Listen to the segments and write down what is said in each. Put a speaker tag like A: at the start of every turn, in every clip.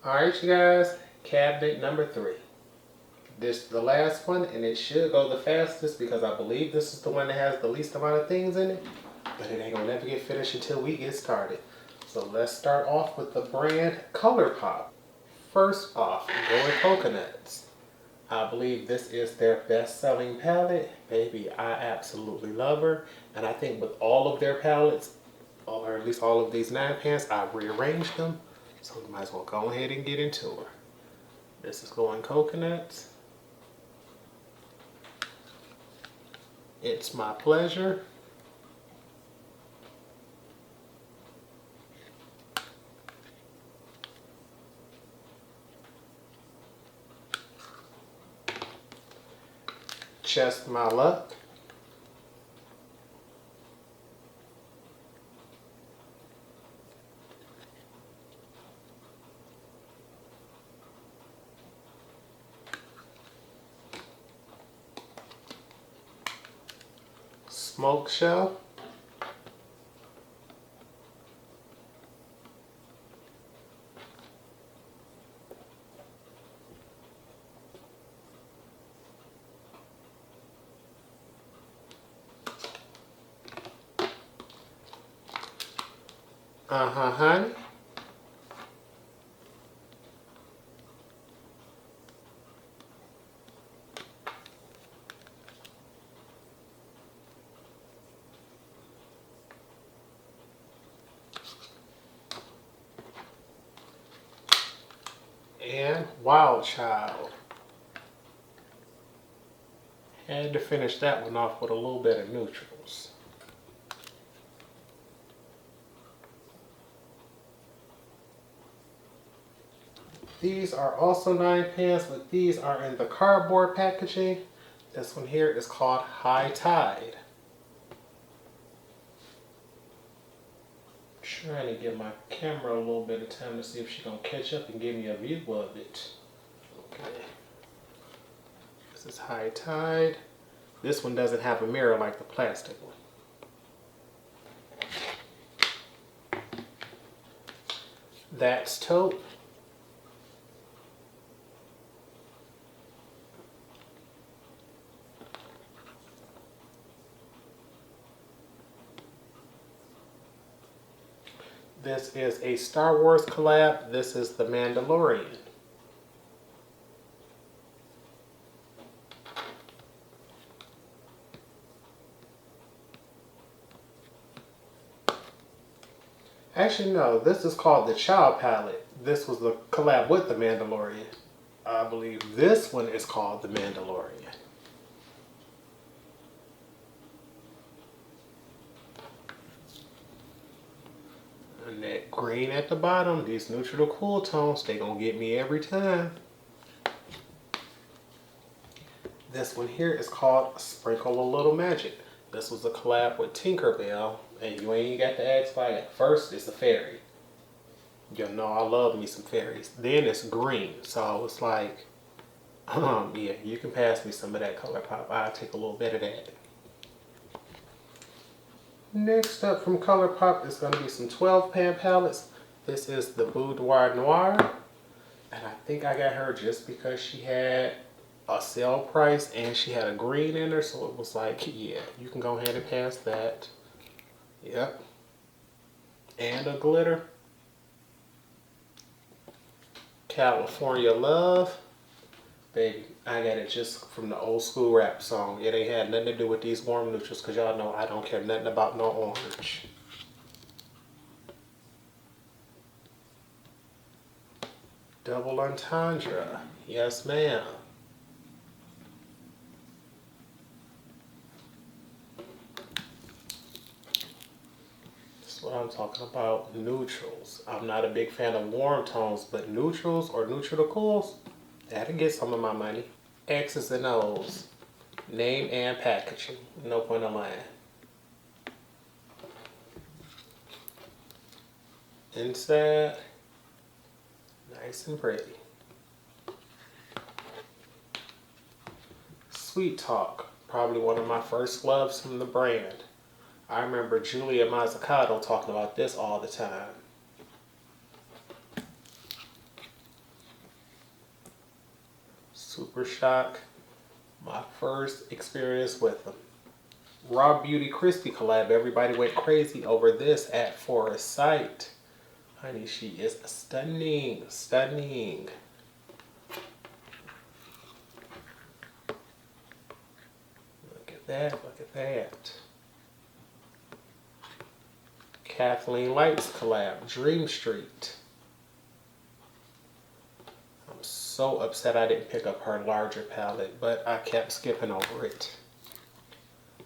A: Alright you guys, cabinet number 3. This is the last one and it should go the fastest because I believe this is the one that has the least amount of things in it. But it ain't gonna never get finished until we get started. So let's start off with the brand Colourpop. First off, going coconuts. I believe this is their best-selling palette. Baby, I absolutely love her. And I think with all of their palettes, or at least all of these 9 pans, I've rearranged them. So we might as well go ahead and get into her. This is going coconuts. It's my pleasure. Just my luck. Smoke shell. Honey. And Wild Child. Had to finish that one off with a little bit of neutrals. These are also 9 pans, but these are in the cardboard packaging. This one here is called High Tide. Trying to give my camera a little bit of time to see if she's gonna catch up and give me a view of it. Okay. This is High Tide. This one doesn't have a mirror like the plastic one. That's Taupe. This is a Star Wars collab. This is the Mandalorian. Actually, no, this is called the Child Palette. This was the collab with the Mandalorian. I believe this one is called the Mandalorian. And that green at the bottom, these neutral to cool tones, they gonna get me every time. This one here is called Sprinkle a Little Magic. This was a collab with Tinkerbell, and you ain't got to ask why. First, it's a fairy. You know I love me some fairies. Then it's green, so it's like, yeah, you can pass me some of that Colourpop. I'll take a little bit of that. Next up from Colourpop is going to be some 12 pan palettes. This is the Budnoir Noir. And I think I got her just because she had a sale price and she had a green in her. So it was like, yeah, you can go ahead and pass that. Yep. And a glitter. California Love. Baby, I got it just from the old school rap song. It ain't had nothing to do with these warm neutrals because y'all know I don't care nothing about no orange. Double Entendre. Yes, ma'am. That's what I'm talking about. Neutrals. I'm not a big fan of warm tones, but neutrals or neutral to cools, that'll get some of my money. X's and O's. Name and packaging. No point of lying. Inside, nice and pretty. Sweet Talk. Probably one of my first loves from the brand. I remember Julia Mazzucato talking about this all the time. Super shock. My first experience with them. Raw Beauty Crispy collab. Everybody went crazy over this at Forest Sight. Honey, she is stunning. Stunning. Look at that. Look at that. Kathleen Lights collab. Dream Street. I'm so upset I didn't pick up her larger palette, but I kept skipping over it.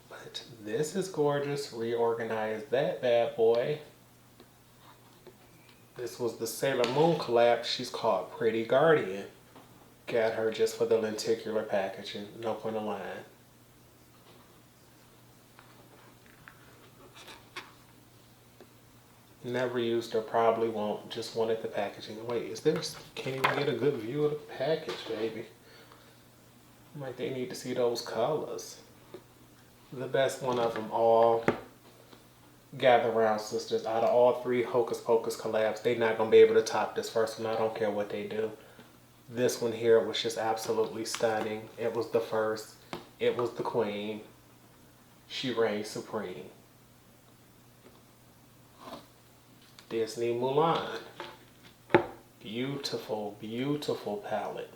A: But this is gorgeous. Reorganize that bad boy. This was the Sailor Moon collab. She's called Pretty Guardian. Got her just for the lenticular packaging. No point of lying. Never used her, probably won't. Just wanted the packaging. Wait, is there? Can't even get a good view of the package, baby. Like they need to see those colors. The best one of them all. Gather Round Sisters. Out of all three Hocus Pocus collabs, they're not going to be able to top this first one. I don't care what they do. This one here was just absolutely stunning. It was the first. It was the queen. She reigned supreme. Disney Mulan. Beautiful, beautiful palette.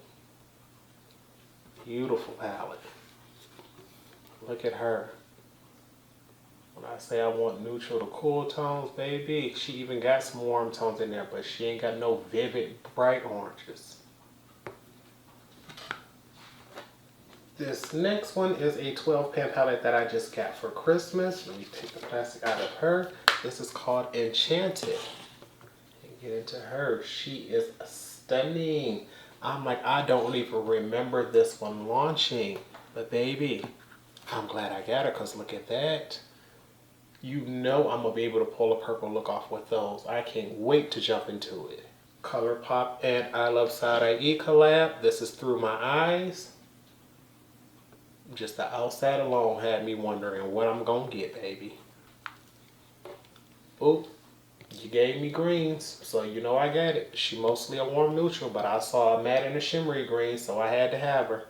A: Beautiful palette. Look at her. When I say I want neutral to cool tones, baby, she even got some warm tones in there, but she ain't got no vivid, bright oranges. This next one is a 12 pan palette that I just got for Christmas. Let me take the plastic out of her. This is called Enchanted. And get into her. She is stunning. I'm like, I don't even remember this one launching. But baby, I'm glad I got her because look at that. You know I'm going to be able to pull a purple look off with those. I can't wait to jump into it. Colourpop and I Love Side-Eye collab. This is Through My Eyes. Just the outside alone had me wondering what I'm going to get, baby. Oop, you gave me greens, so you know I got it. She mostly a warm neutral, but I saw a matte and a shimmery green, so I had to have her.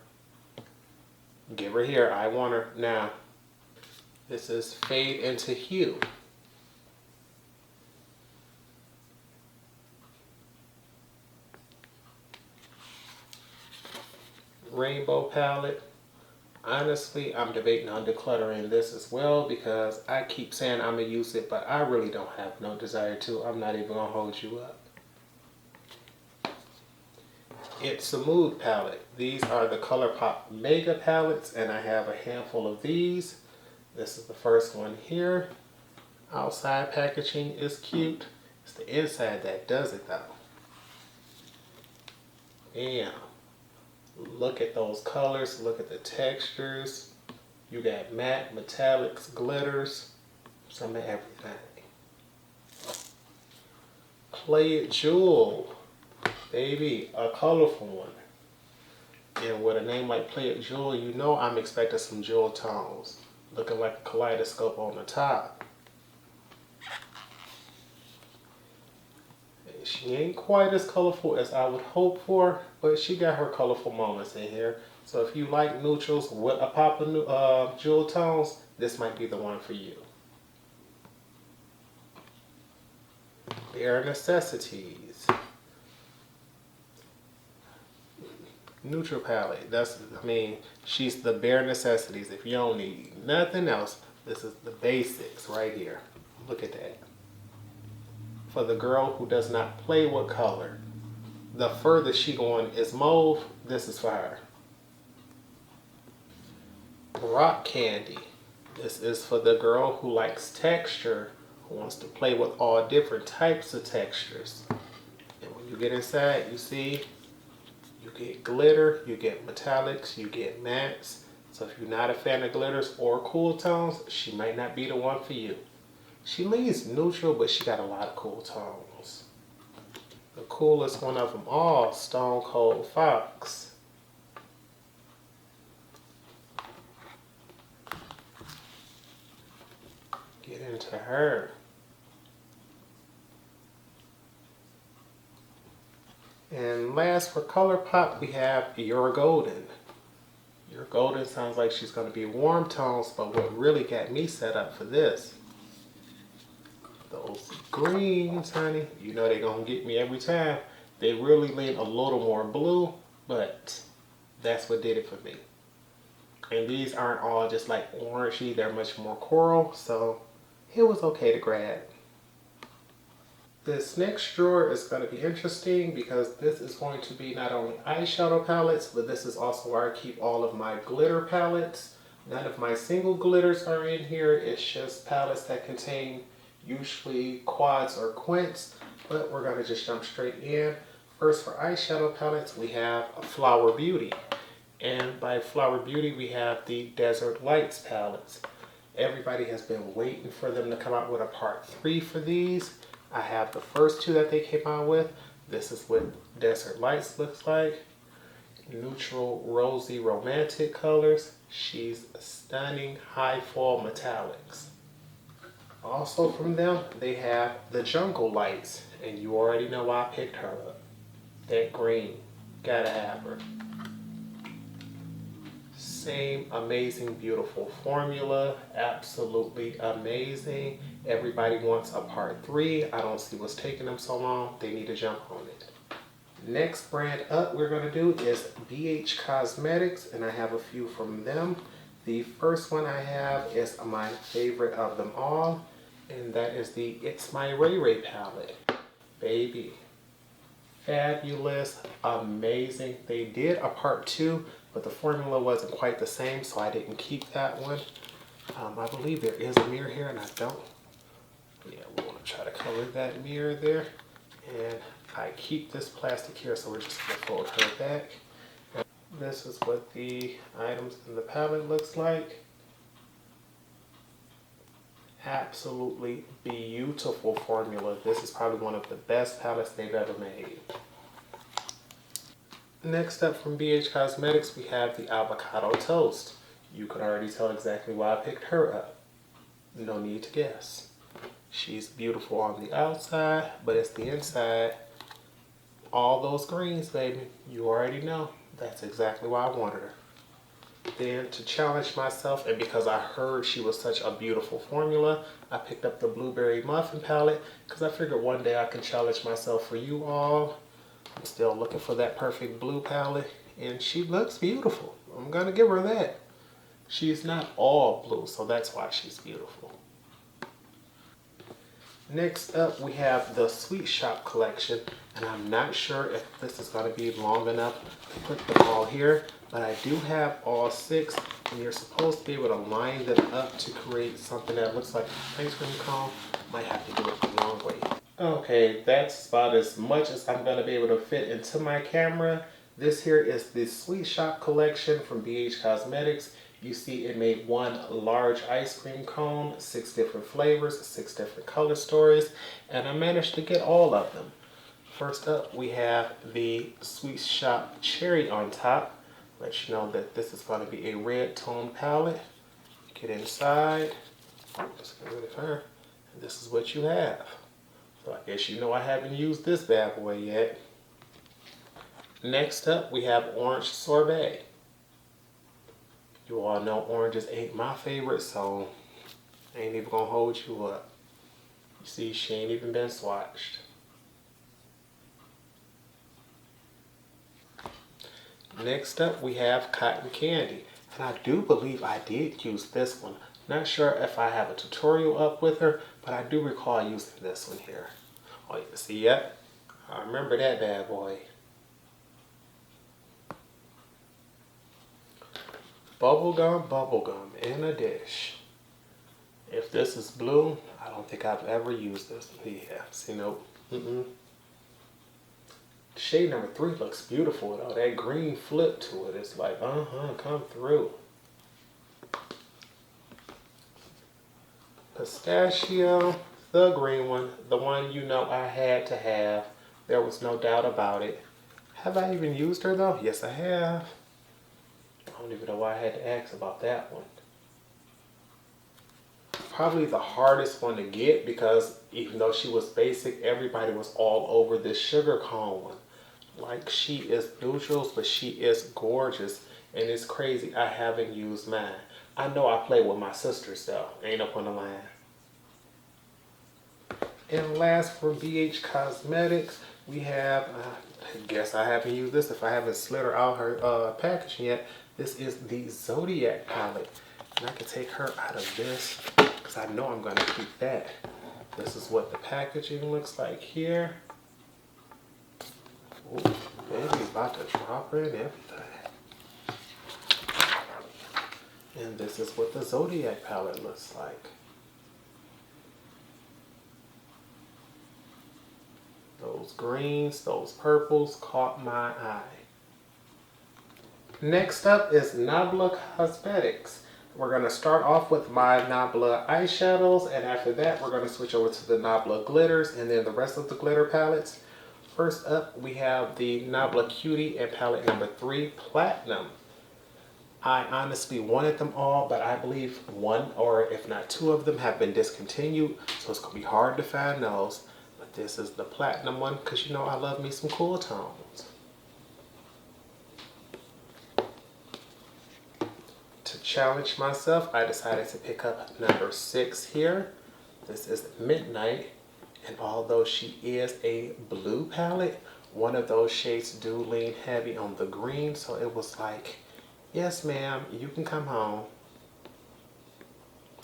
A: Give her here, I want her now. This is Fade Into Hue. Rainbow palette. Honestly, I'm debating on decluttering this as well because I keep saying I'm going to use it, but I really don't have no desire to. I'm not even going to hold you up. It's a Mood palette. These are the Colourpop Mega palettes, and I have a handful of these. This is the first one here. Outside packaging is cute. It's the inside that does it though. Damn. Look at those colors. Look at the textures. You got matte, metallics, glitters, some of everything. Play It Jewel. Baby, a colorful one. And with a name like Play It Jewel, you know I'm expecting some jewel tones. Looking like a kaleidoscope on the top. She ain't quite as colorful as I would hope for, but she got her colorful moments in here. So if you like neutrals with a pop of jewel tones, this might be the one for you. Bare Necessities. Neutral palette. She's the bare necessities. If you don't need nothing else, this is the basics right here. Look at that. For the girl who does not play with color, the furthest she going is mauve. This is for her. Rock Candy. This is for the girl who likes texture, who wants to play with all different types of textures. And when you get inside, you see, you get glitter, you get metallics, you get mattes. So if you're not a fan of glitters or cool tones, she might not be the one for you. She leans neutral, but she got a lot of cool tones. The coolest one of them all, Stone Cold Fox. Get into her. And last for Colourpop, we have Your Golden. Your Golden sounds like she's going to be warm tones, but what really got me set up for this, those greens, honey, you know they're going to get me every time. They really lean a little more blue, but that's what did it for me. And these aren't all just like orangey, they're much more coral, so it was okay to grab. This next drawer is going to be interesting because this is going to be not only eyeshadow palettes, but this is also where I keep all of my glitter palettes. None of my single glitters are in here. It's just palettes that contain usually quads or quints, but we're going to just jump straight in. First for eyeshadow palettes, we have Flower Beauty. And by Flower Beauty, we have the Desert Lights palettes. Everybody has been waiting for them to come out with a part 3 for these. I have the first 2 that they came out with. This is what Desert Lights looks like. Neutral, rosy, romantic colors. She's stunning, high fall metallics. Also from them, they have the Jungle Lights. And you already know why I picked her up. That green. Gotta have her. Same amazing, beautiful formula. Absolutely amazing. Everybody wants a part 3. I don't see what's taking them so long. They need to jump on it. Next brand up we're going to do is BH Cosmetics, and I have a few from them. The first one I have is my favorite of them all, and that is the It's My RayeRaye palette. Baby. Fabulous. Amazing. They did a part 2, but the formula wasn't quite the same, so I didn't keep that one. I believe there is a mirror here, and I don't. Yeah, we want to try to color that mirror there. And I keep this plastic here, so we're just going to fold her back. And this is what the items in the palette looks like. Absolutely beautiful formula. This is probably one of the best palettes they've ever made. Next up from BH Cosmetics, we have the Avocado Toast. You can already tell exactly why I picked her up. No need to guess. She's beautiful on the outside, but it's the inside. All those greens, baby. You already know. That's exactly why I wanted her. Then to challenge myself, and because I heard she was such a beautiful formula, I picked up the Blueberry Muffin palette because I figured one day I can challenge myself for you all. I'm still looking for that perfect blue palette, and she looks beautiful. I'm going to give her that. She's not all blue, so that's why she's beautiful. Next up, we have the Sweet Shop collection, and I'm not sure if this is going to be long enough to put them all here, but I do have all 6, and you're supposed to be able to line them up to create something that looks like an ice cream cone. Might have to do it the long way. Okay, that's about as much as I'm going to be able to fit into my camera. This here is the Sweet Shop collection from BH Cosmetics. You see it made one large ice cream cone, 6 different flavors, 6 different color stories, and I managed to get all of them. First up, we have the Sweet Shop Cherry on top. Let you know that this is going to be a red tone palette. Get inside. Just get rid of her. And this is what you have. So I guess you know I haven't used this bad boy yet. Next up, we have Orange Sorbet. You all know oranges ain't my favorite, so I ain't even gonna hold you up. You see, she ain't even been swatched. Next up, we have Cotton Candy. And I do believe I did use this one. Not sure if I have a tutorial up with her, but I do recall using this one here. Oh, you can see, yep. I remember that bad boy. Bubblegum in a dish. If this is blue, I don't think I've ever used this. Yeah, see, nope. Shade number 3 looks beautiful though. That green flip to it, it's like, come through. Pistachio, the green one, the one you know I had to have. There was no doubt about it. Have I even used her though? Yes, I have. I don't even know why I had to ask about that one. Probably the hardest one to get because even though she was basic, everybody was all over this sugar cone one. Like, she is neutrals, but she is gorgeous. And it's crazy, I haven't used mine. I know I play with my sisters though. Ain't up on the line. And last from BH Cosmetics, we have, I guess I haven't used this if I haven't slid her out her packaging yet. This is the Zodiac palette. And I can take her out of this because I know I'm going to keep that. This is what the packaging looks like here. Ooh, baby's about to drop her and everything. And this is what the Zodiac palette looks like. Those greens, those purples caught my eye. Next up is Nabla Cosmetics. We're going to start off with my Nabla eyeshadows, and after that we're going to switch over to the Nabla glitters and then the rest of the glitter palettes. First up we have the Nabla Cutie and palette number 3 Platinum. I honestly wanted them all, but I believe one or if not two of them have been discontinued, so it's going to be hard to find those. But this is the Platinum one because you know I love me some cool tones. To challenge myself, I decided to pick up number 6 here. This is Midnight, and although she is a blue palette, one of those shades do lean heavy on the green, so it was like, yes ma'am, you can come home.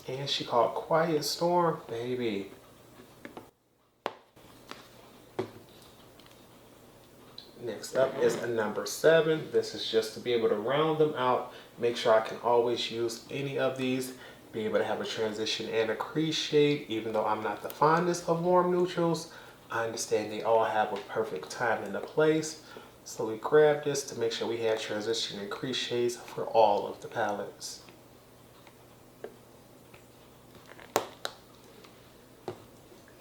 A: And she called Quiet Storm, baby. Next up is a number 7. This is just to be able to round them out. Make sure I can always use any of these. Be able to have a transition and a crease shade. Even though I'm not the fondest of warm neutrals, I understand they all have a perfect time and a place. So we grabbed this to make sure we had transition and crease shades for all of the palettes.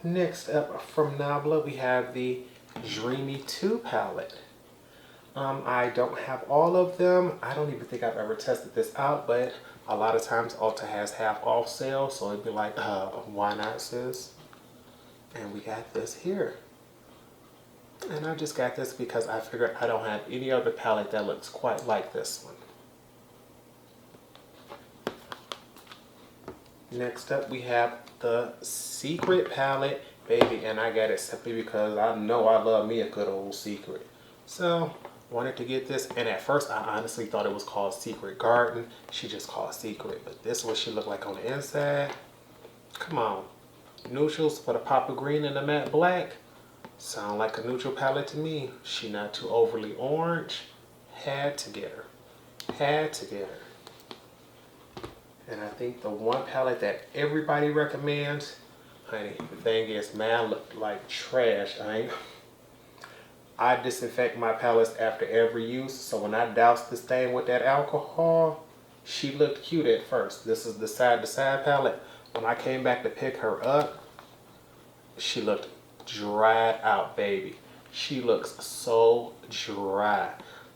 A: Next up from Nabla, we have the Dreamy 2 palette. I don't have all of them. I don't even think I've ever tested this out, but a lot of times Ulta has half off sale, so it'd be like, why not, sis? And we got this here. And I just got this because I figured I don't have any other palette that looks quite like this one. Next up we have the Secret palette, baby, and I got it simply because I know I love me a good old Secret. So wanted to get this, and at first I honestly thought it was called Secret Garden. She just called Secret, but this is what she looked like on the inside. Come on, neutrals with a pop of green and a matte black. Sound like a neutral palette to me. She not too overly orange. Had to get her. Had to get her. And I think the one palette that everybody recommends, honey, the thing is, man, look like trash. I disinfect my palettes after every use, so when I doused this thing with that alcohol, she looked cute at first. This is the side-to-side palette. When I came back to pick her up, she looked dried out, baby. She looks so dry.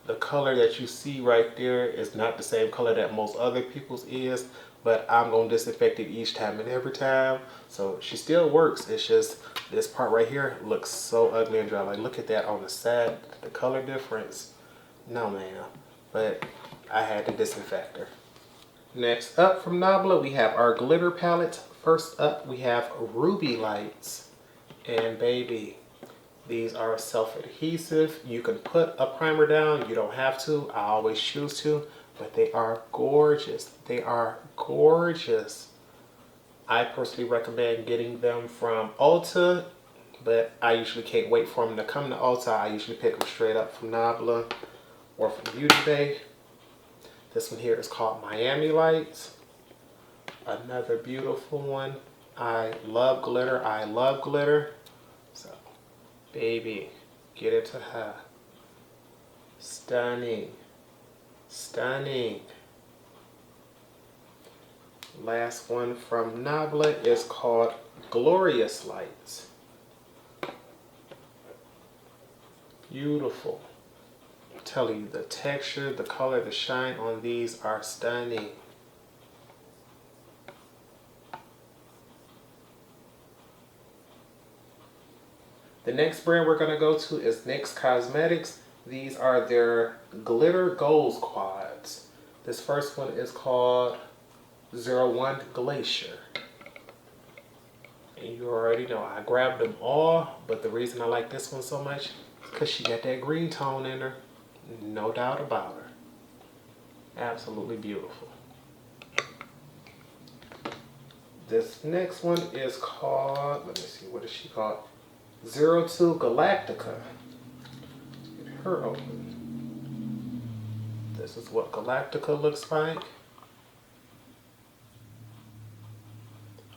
A: The color that you see right there is not the same color that most other people's is, but I'm gonna disinfect it each time and every time. So she still works. It's just this part right here looks so ugly and dry. Like, look at that on the side, the color difference. No, ma'am. But I had to disinfect her. Next up from Nabla, we have our glitter palette. First up, we have Ruby Lights. And baby, these are self-adhesive. You can put a primer down. You don't have to. I always choose to. But they are gorgeous. They are gorgeous. I personally recommend getting them from Ulta, but I usually can't wait for them to come to Ulta. I usually pick them straight up from Nabla or from Beauty Bay. This one here is called Miami Lights. Another beautiful one. I love glitter. I love glitter. So, baby, get into her. Stunning. Stunning. Last one from Nabla is called Glorious Lights. Beautiful. I'm telling you, the texture, the color, the shine on these are stunning. The next brand we're going to go to is NYX Cosmetics. These are their Glitter Goals Quads. This first one is called 01 Glacier. And you already know I grabbed them all, but the reason I like this one so much is because she got that green tone in her. No doubt about her. Absolutely beautiful. This next one is called, let me see, what is she called? 02 Galactica. Get her open. This is what Galactica looks like.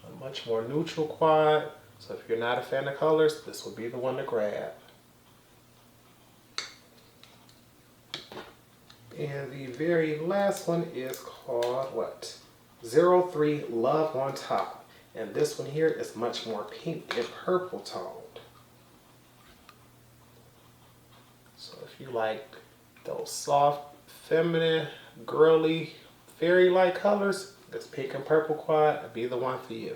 A: A much more neutral quad. So if you're not a fan of colors, this would be the one to grab. And the very last one is called what? 03 Love on Top. And this one here is much more pink and purple toned. So if you like those soft, feminine, girly, fairy-like colors, this pink and purple quad would be the one for you.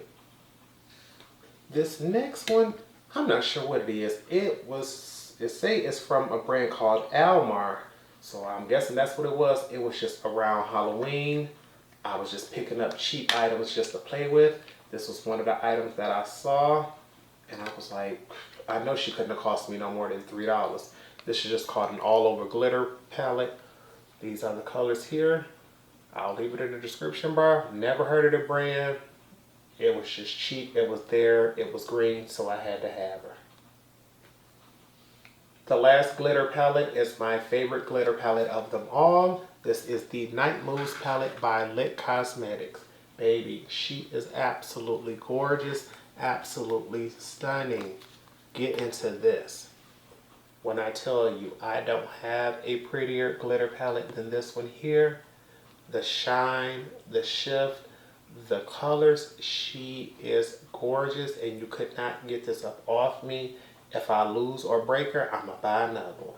A: This next one, I'm not sure what it is. It say it's from a brand called Almar. So I'm guessing that's what it was. It was just around Halloween. I was just picking up cheap items just to play with. This was one of the items that I saw. And I was like, I know she couldn't have cost me no more than $3. This is just called an all over glitter palette. These are the colors here. I'll leave it in the description bar. Never heard of the brand. It was just cheap. It was there. It was green, so I had to have her. The last glitter palette is my favorite glitter palette of them all. This is the Night Moves palette by Lit Cosmetics. Baby, she is absolutely gorgeous, absolutely stunning. Get into this. When I tell you I don't have a prettier glitter palette than this one here, the shine, the shift, the colors, she is gorgeous and you could not get this up off me. If I lose or break her, I'm gonna buy another one.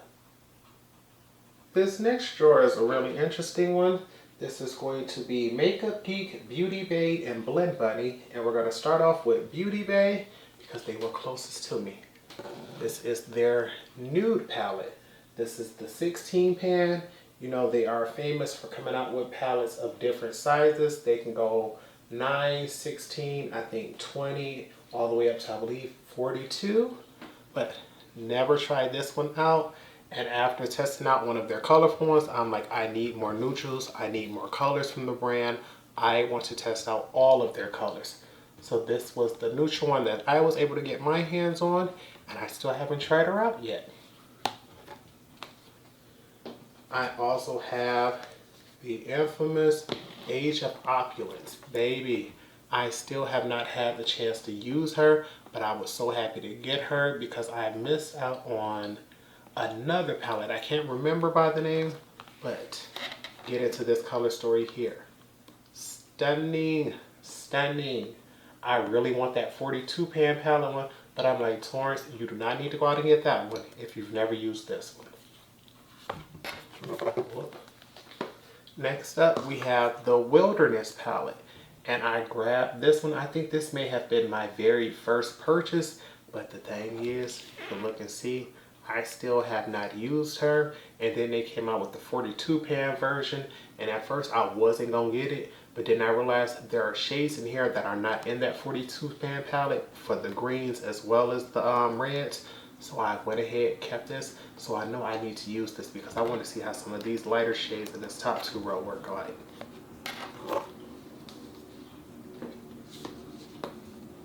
A: This next drawer is a really interesting one. This is going to be Makeup Geek, Beauty Bay, and Blend Bunny. And we're gonna start off with Beauty Bay because they were closest to me. This is their nude palette. This is the 16 pan. You know, they are famous for coming out with palettes of different sizes. They can go 9, 16, I think 20, all the way up to, I believe, 42. But never tried this one out. And after testing out one of their colorful ones, I'm like, I need more neutrals. I need more colors from the brand. I want to test out all of their colors. So this was the neutral one that I was able to get my hands on. And I still haven't tried her out yet. I also have the infamous Age of Opulence. Baby, I still have not had the chance to use her, but I was so happy to get her because I missed out on another palette. I can't remember by the name, but get into this color story here. Stunning, stunning. I really want that 42 pan palette one, but I'm like, Torrence, you do not need to go out and get that one if you've never used this one. Next up, we have the Wilderness palette. And I grabbed this one. I think this may have been my very first purchase. But the thing is, you can look and see, I still have not used her. And then they came out with the 42 pan version. And at first I wasn't going to get it. But then I realized there are shades in here that are not in that 42 pan palette for the greens as well as the reds. So I went ahead, kept this. So I know I need to use this because I want to see how some of these lighter shades in this top 2 row work like.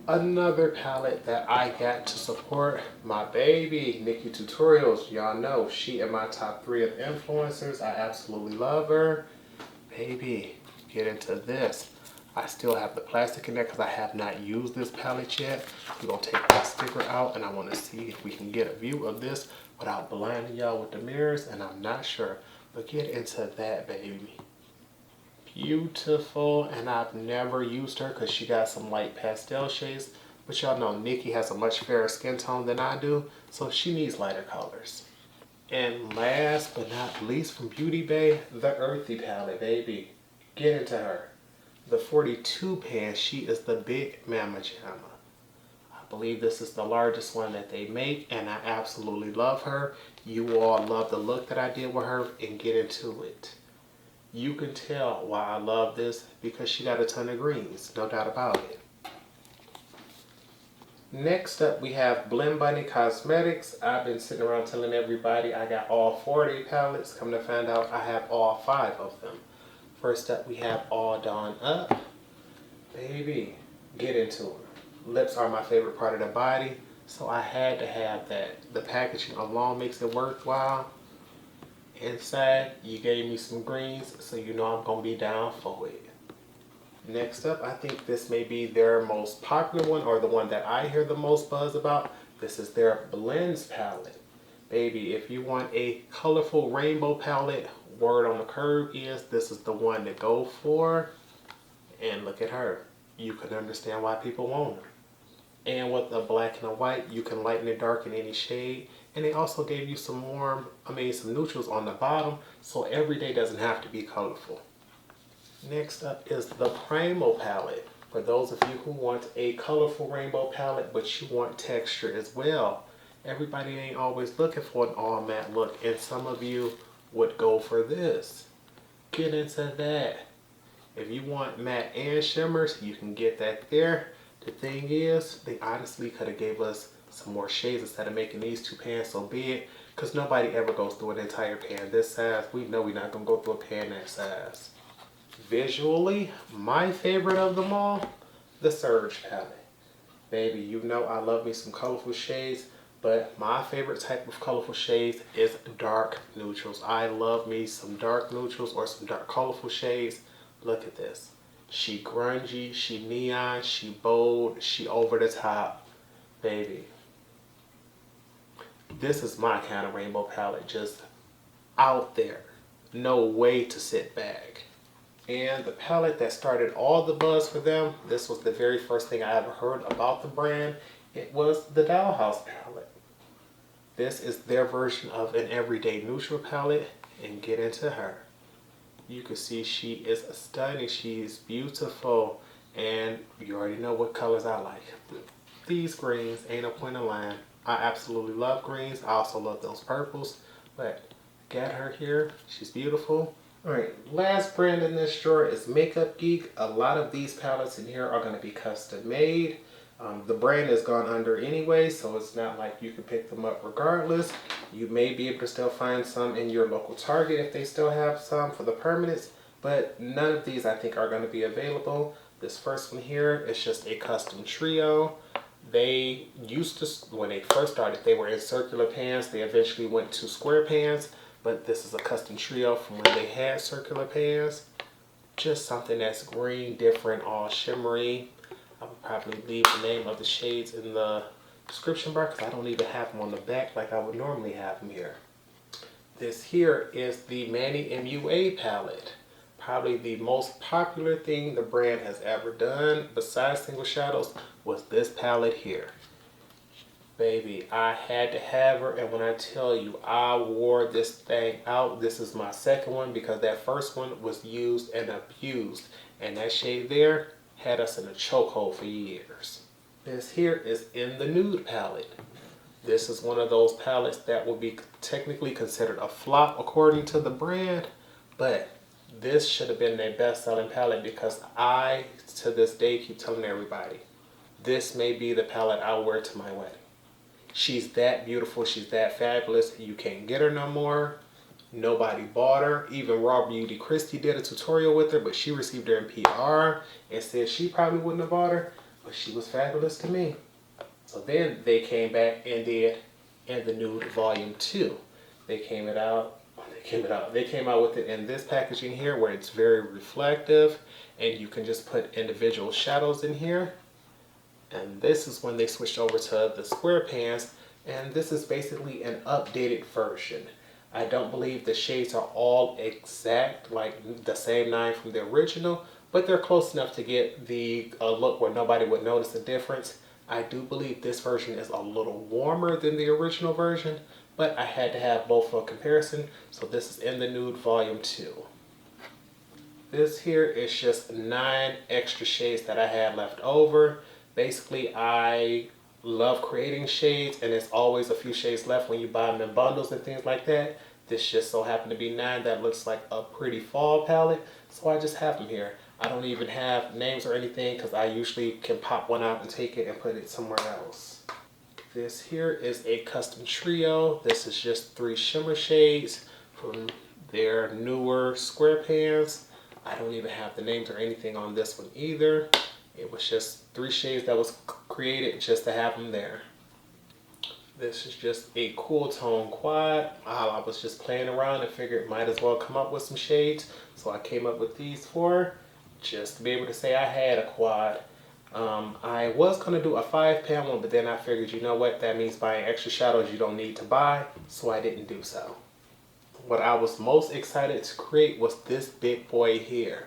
A: Another palette that I got to support my baby, Nikki Tutorials. Y'all know she in my top 3 of influencers. I absolutely love her. Baby, get into this. I still have the plastic in there because I have not used this palette yet. We're going to take that sticker out and I want to see if we can get a view of this without blinding y'all with the mirrors, and I'm not sure. But get into that, baby. Beautiful, and I've never used her because she got some light pastel shades. But y'all know Nikki has a much fairer skin tone than I do, so she needs lighter colors. And last but not least from Beauty Bay, the Earthy palette, baby. Get into her. The 42 pan, she is the big mama jamma. I I believe this is the largest one that they make, and I absolutely love her. You all love the look that I did with her, and get into it. You can tell why I love this because she got a ton of greens, no doubt about it. Next up, we have Blend Bunny Cosmetics. I've been sitting around telling everybody I got all 4 of their palettes. Come to find out, I have all 5 of them. First up, we have All Dawn Up. Baby, get into it. Lips are my favorite part of the body, so I had to have that. The packaging alone makes it worthwhile. Inside, you gave me some greens, so you know I'm going to be down for it. Next up, I think this may be their most popular one, or the one that I hear the most buzz about. This is their Blends palette. Baby, if you want a colorful rainbow palette, word on the curb is this is the one to go for. And look at her. You can understand why people want her. And with the black and the white, you can lighten and darken any shade. And they also gave you some some neutrals on the bottom, so every day doesn't have to be colorful. Next up is the Primal palette. For those of you who want a colorful rainbow palette, but you want texture as well. Everybody ain't always looking for an all matte look, and some of you would go for this. Get into that. If you want matte and shimmers, you can get that there. The thing is, they honestly could have gave us some more shades instead of making these 2 pans so big, because nobody ever goes through an entire pan this size. We know we're not going to go through a pan that size. Visually, my favorite of them all, the Surge palette. Baby, you know I love me some colorful shades, but my favorite type of colorful shades is dark neutrals. I love me some dark neutrals or some dark colorful shades. Look at this. She grungy, she neon, she bold, she over the top. Baby, this is my kind of rainbow palette, just out there. No way to sit back. And the palette that started all the buzz for them, this was the very first thing I ever heard about the brand. It was the Dollhouse palette. This is their version of an everyday neutral palette, and get into her. You can see she is stunning, she is beautiful, and you already know what colors I like. These greens, ain't no point in lying. I absolutely love greens. I also love those purples, but got her here. She's beautiful. Alright, last brand in this drawer is Makeup Geek. A lot of these palettes in here are going to be custom made. The brand has gone under anyway, so it's not like you can pick them up regardless. You may be able to still find some in your local Target if they still have some for the permanents, but none of these I think are going to be available. This first one here is just a custom trio. They used to, when they first started, they were in circular pans. They eventually went to square pans, but this is a custom trio from when they had circular pans. Just something that's green, different, all shimmery. I would probably leave the name of the shades in the description bar because I don't even have them on the back like I would normally have them here. This here is the Manny MUA palette. Probably the most popular thing the brand has ever done besides single shadows was this palette here. Baby, I had to have her, and when I tell you I wore this thing out, this is my second one because that first one was used and abused, and that shade there had us in a chokehold for years. This here is in the nude palette. This is one of those palettes that will be technically considered a flop according to the brand, but this should have been their best-selling palette because I, to this day, keep telling everybody, this may be the palette I'll wear to my wedding. She's that beautiful, she's that fabulous, you can't get her no more. Nobody bought her. Even Raw Beauty Christie did a tutorial with her, but she received her in PR and said she probably wouldn't have bought her, but she was fabulous to me. So then they came back and did In the Nude Volume 2. They came out with it in this packaging here where it's very reflective and you can just put individual shadows in here. And this is when they switched over to the square pans, and this is basically an updated version. I don't believe the shades are all exact like the same 9 from the original, but they're close enough to get the look where nobody would notice the difference. I do believe this version is a little warmer than the original version, but I had to have both for comparison, so this is In the Nude Volume 2. This here is just 9 extra shades that I had left over. Basically, I love creating shades, and there's always a few shades left when you buy them in bundles and things like that. This just so happened to be 9 that looks like a pretty fall palette, so I just have them here. I don't even have names or anything because I usually can pop one out and take it and put it somewhere else. This here is a custom trio. This is just 3 shimmer shades from their newer square pans. I don't even have the names or anything on this one either. It was just 3 shades that was created just to have them there. This is just a cool tone quad. I was just playing around and figured might as well come up with some shades. So I came up with these 4 just to be able to say I had a quad. I was going to do a 5-pan one, but then I figured, you know what, that means buying extra shadows you don't need to buy, so I didn't do so. What I was most excited to create was this big boy here.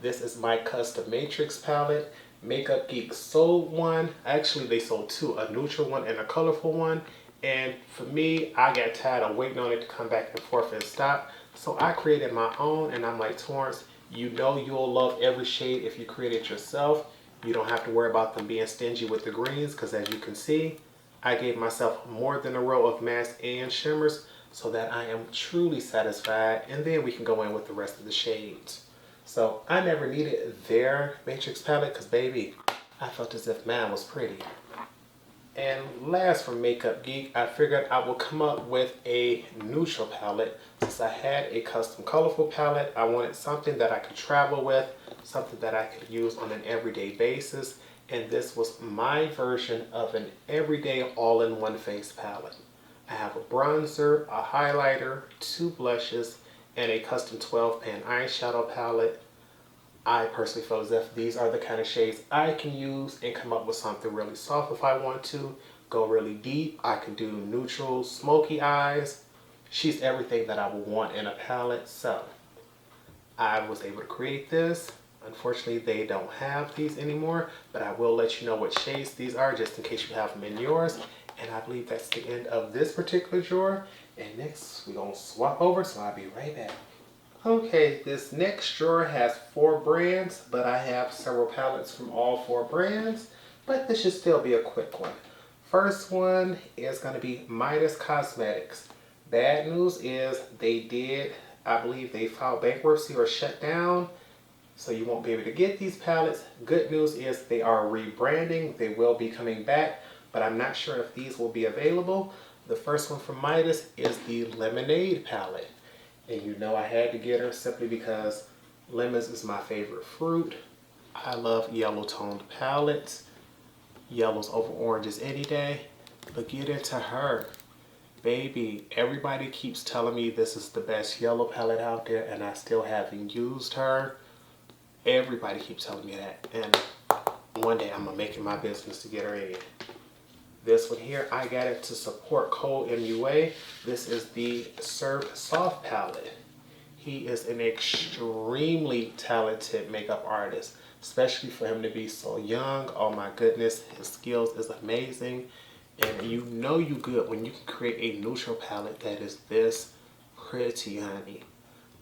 A: This is my custom matrix palette. Makeup Geek sold one. Actually, they sold 2, a neutral one and a colorful one. And for me, I got tired of waiting on it to come back and forth and stop. So I created my own, and I'm like, Torrance, you know you'll love every shade if you create it yourself. You don't have to worry about them being stingy with the greens, because as you can see, I gave myself more than a row of mattes and shimmers so that I am truly satisfied, and then we can go in with the rest of the shades. So I never needed their matrix palette because, baby, I felt as if mine was pretty. And last from Makeup Geek, I figured I would come up with a neutral palette. Since I had a custom colorful palette, I wanted something that I could travel with, something that I could use on an everyday basis. And this was my version of an everyday all-in-one face palette. I have a bronzer, a highlighter, 2 blushes, and a custom 12-pan eyeshadow palette. I personally feel as if these are the kind of shades I can use and come up with something really soft if I want to. Go really deep. I can do neutral, smoky eyes. She's everything that I would want in a palette. So I was able to create this. Unfortunately, they don't have these anymore, but I will let you know what shades these are just in case you have them in yours. And I believe that's the end of this particular drawer. And next, we're going to swap over, so I'll be right back. Okay, this next drawer has 4 brands, but I have several palettes from all 4 brands, but this should still be a quick one. First one is going to be Midas Cosmetics. Bad news is I believe they filed bankruptcy or shut down, so you won't be able to get these palettes. Good news is they are rebranding. They will be coming back, but I'm not sure if these will be available. The first one from Midas is the Lemonade palette. And you know I had to get her simply because lemons is my favorite fruit. I love yellow toned palettes. Yellows over oranges any day. But get into her. Baby, everybody keeps telling me this is the best yellow palette out there, and I still haven't used her. Everybody keeps telling me that. And one day I'm going to make it my business to get her in. This one here, I got it to support Cole MUA. This is the Serve Soft palette. He is an extremely talented makeup artist, especially for him to be so young. Oh my goodness, his skills is amazing. And you know you good when you can create a neutral palette that is this pretty, honey.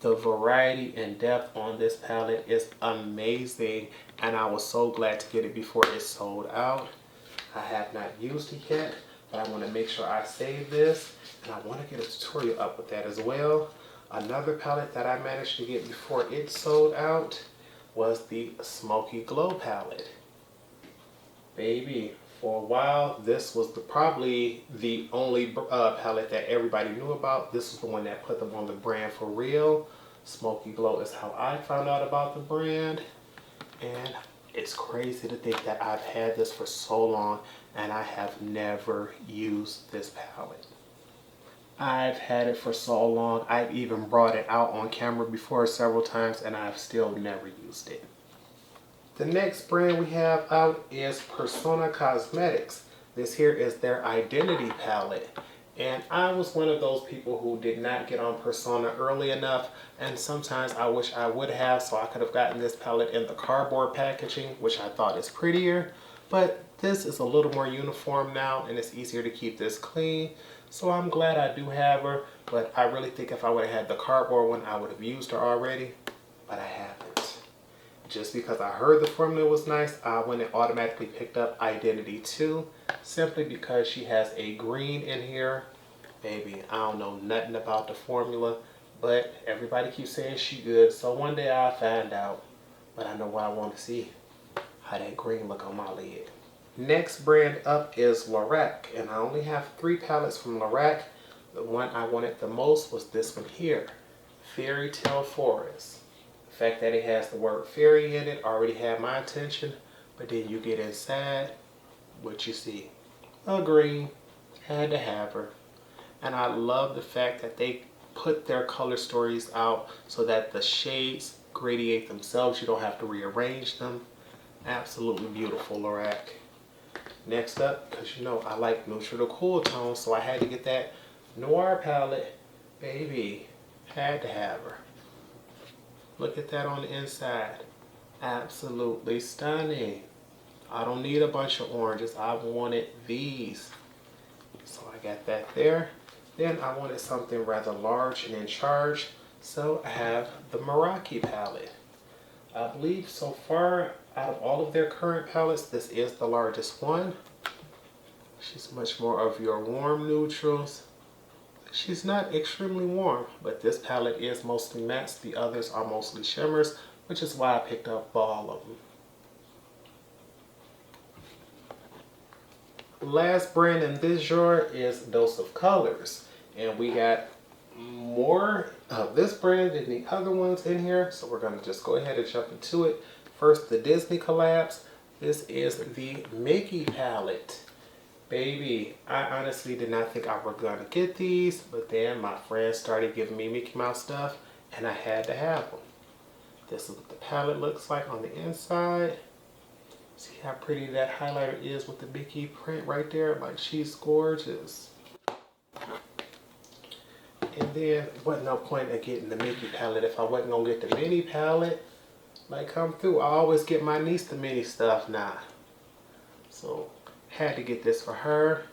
A: The variety and depth on this palette is amazing, and I was so glad to get it before it sold out. I have not used it yet, but I want to make sure I save this, and I want to get a tutorial up with that as well. Another palette that I managed to get before it sold out was the Smoky Glow palette. Baby, for a while, this was probably the only palette that everybody knew about. This is the one that put them on the brand for real. Smoky Glow is how I found out about the brand, and it's crazy to think that I've had this for so long and I have never used this palette. I've had it for so long, I've even brought it out on camera before several times, and I've still never used it. The next brand we have out is Persona Cosmetics. This here is their Identity palette. And I was one of those people who did not get on Persona early enough, and sometimes I wish I would have, so I could have gotten this palette in the cardboard packaging, which I thought is prettier. But this is a little more uniform now, and it's easier to keep this clean. So I'm glad I do have her, but I really think if I would have had the cardboard one, I would have used her already, but I haven't. just because I heard the formula was nice, I went and automatically picked up Identity 2, simply because she has a green in here. Baby, I don't know nothing about the formula, but everybody keeps saying she good, so one day I'll find out. But I know what I want to see, how that green look on my lid. Next brand up is Lorac, and I only have 3 palettes from Lorac. The one I wanted the most was this one here, Fairy Tale Forest. The fact that it has the word fairy in it already had my attention, but then you get inside, what you see, a green, had to have her. And I love the fact that they put their color stories out so that the shades gradiate themselves. You don't have to rearrange them. Absolutely beautiful, Lorac. Next up, because you know I like neutral to cool tones, so I had to get that Noir palette. Baby, had to have her. Look at that on the inside. Absolutely stunning. I don't need a bunch of oranges. I wanted these. So I got that there. Then I wanted something rather large and in charge. So I have the Meraki palette. I believe so far out of all of their current palettes, this is the largest one. She's much more of your warm neutrals. She's not extremely warm, but this palette is mostly mattes. The others are mostly shimmers, which is why I picked up all of them. Last brand in this drawer is Dose of Colors, and we got more of this brand than the other ones in here, so we're going to just go ahead and jump into it. First, the Disney collabs. This is the Mickey palette. Baby, I honestly did not think I was going to get these, but then my friends started giving me Mickey Mouse stuff, and I had to have them. This is what the palette looks like on the inside. See how pretty that highlighter is with the Mickey print right there? Like, she's gorgeous. And then, wasn't no point in getting the Mickey palette if I wasn't going to get the mini palette. Like, come through. I always get my niece the mini stuff now. So, had to get this for her.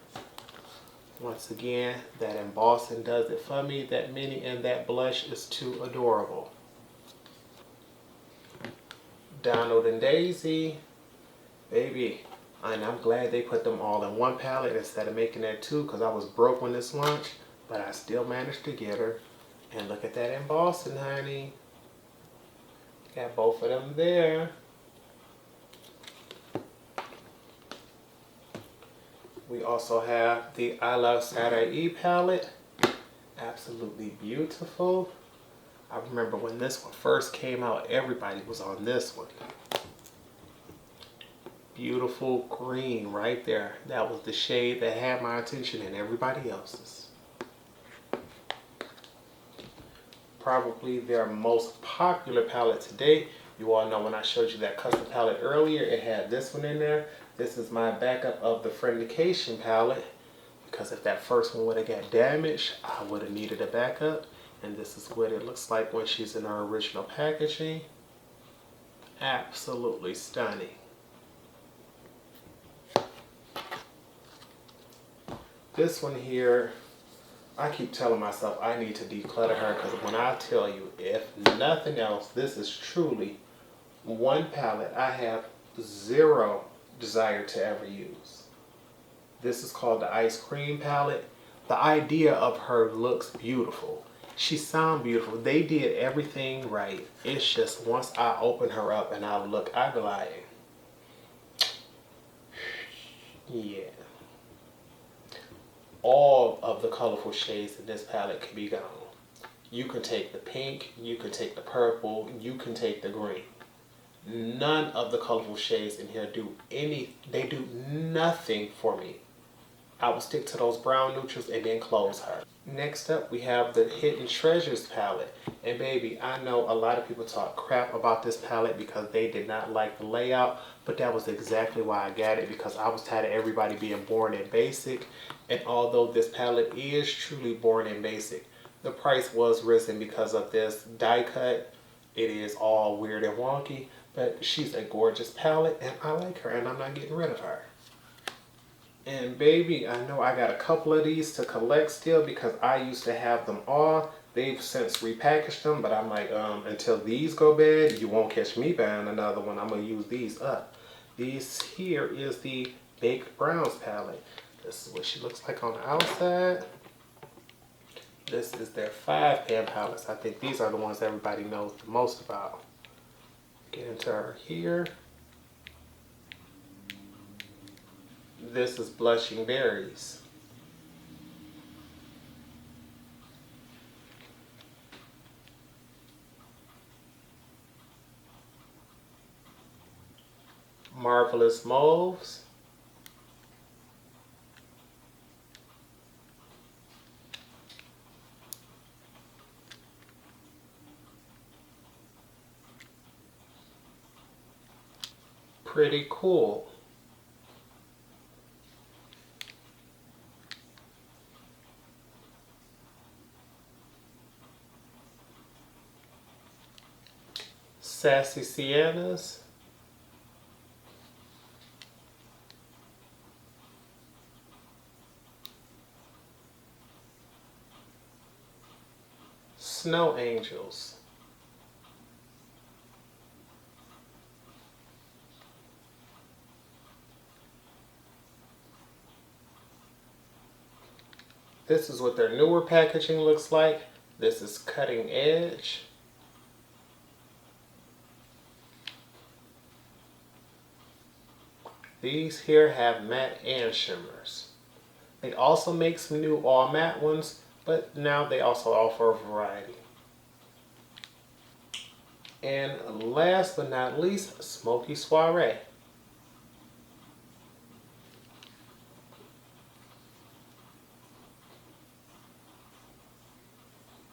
A: Once again, that embossing does it for me. That mini and that blush is too adorable. Donald and Daisy. Baby, and I'm glad they put them all in one palette instead of making that 2, because I was broke when this launched, but I still managed to get her. And look at that embossing, honey. Got both of them there. We also have the I Love Sarai palette. Absolutely beautiful. I remember when this one first came out, everybody was on this one. Beautiful green right there. That was the shade that had my attention and everybody else's. Probably their most popular palette today. You all know when I showed you that custom palette earlier, it had this one in there. This is my backup of the Friendication palette, because if that first one would have got damaged, I would have needed a backup. And this is what it looks like when she's in her original packaging. Absolutely stunning. This one here, I keep telling myself I need to declutter her, because when I tell you, if nothing else, this is truly one palette I have zero desire to ever use. This is called the Ice Cream palette. The idea of her looks beautiful. She sounds beautiful. They did everything right. It's just once I open her up and I look, I be like, yeah. All of the colorful shades in this palette can be gone. You can take the pink, you can take the purple, you can take the green. None of the colorful shades in here do they do nothing for me. I will stick to those brown neutrals and then close her. Next up, we have the Hidden Treasures palette. And baby, I know a lot of people talk crap about this palette because they did not like the layout, but that was exactly why I got it, because I was tired of everybody being born in basic. And although this palette is truly born in basic, the price was risen because of this die cut. It is all weird and wonky, but she's a gorgeous palette and I like her and I'm not getting rid of her. And baby, I know I got a couple of these to collect still because I used to have them all. They've since repackaged them, but I'm like, until these go bad, you won't catch me buying another one. I'm gonna use these up. These here is the Baked Browns palette. This is what she looks like on the outside. This is their 5-pan palettes. I think these are the ones everybody knows the most about. Get into her here. This is Blushing Berries. Marvelous Mauves. Pretty Cool. Sassy Siennas. Snow Angels. This is what their newer packaging looks like. This is Cutting Edge. These here have matte and shimmers. They also make some new all matte ones, but now they also offer a variety. And last but not least, Smoky Soiree.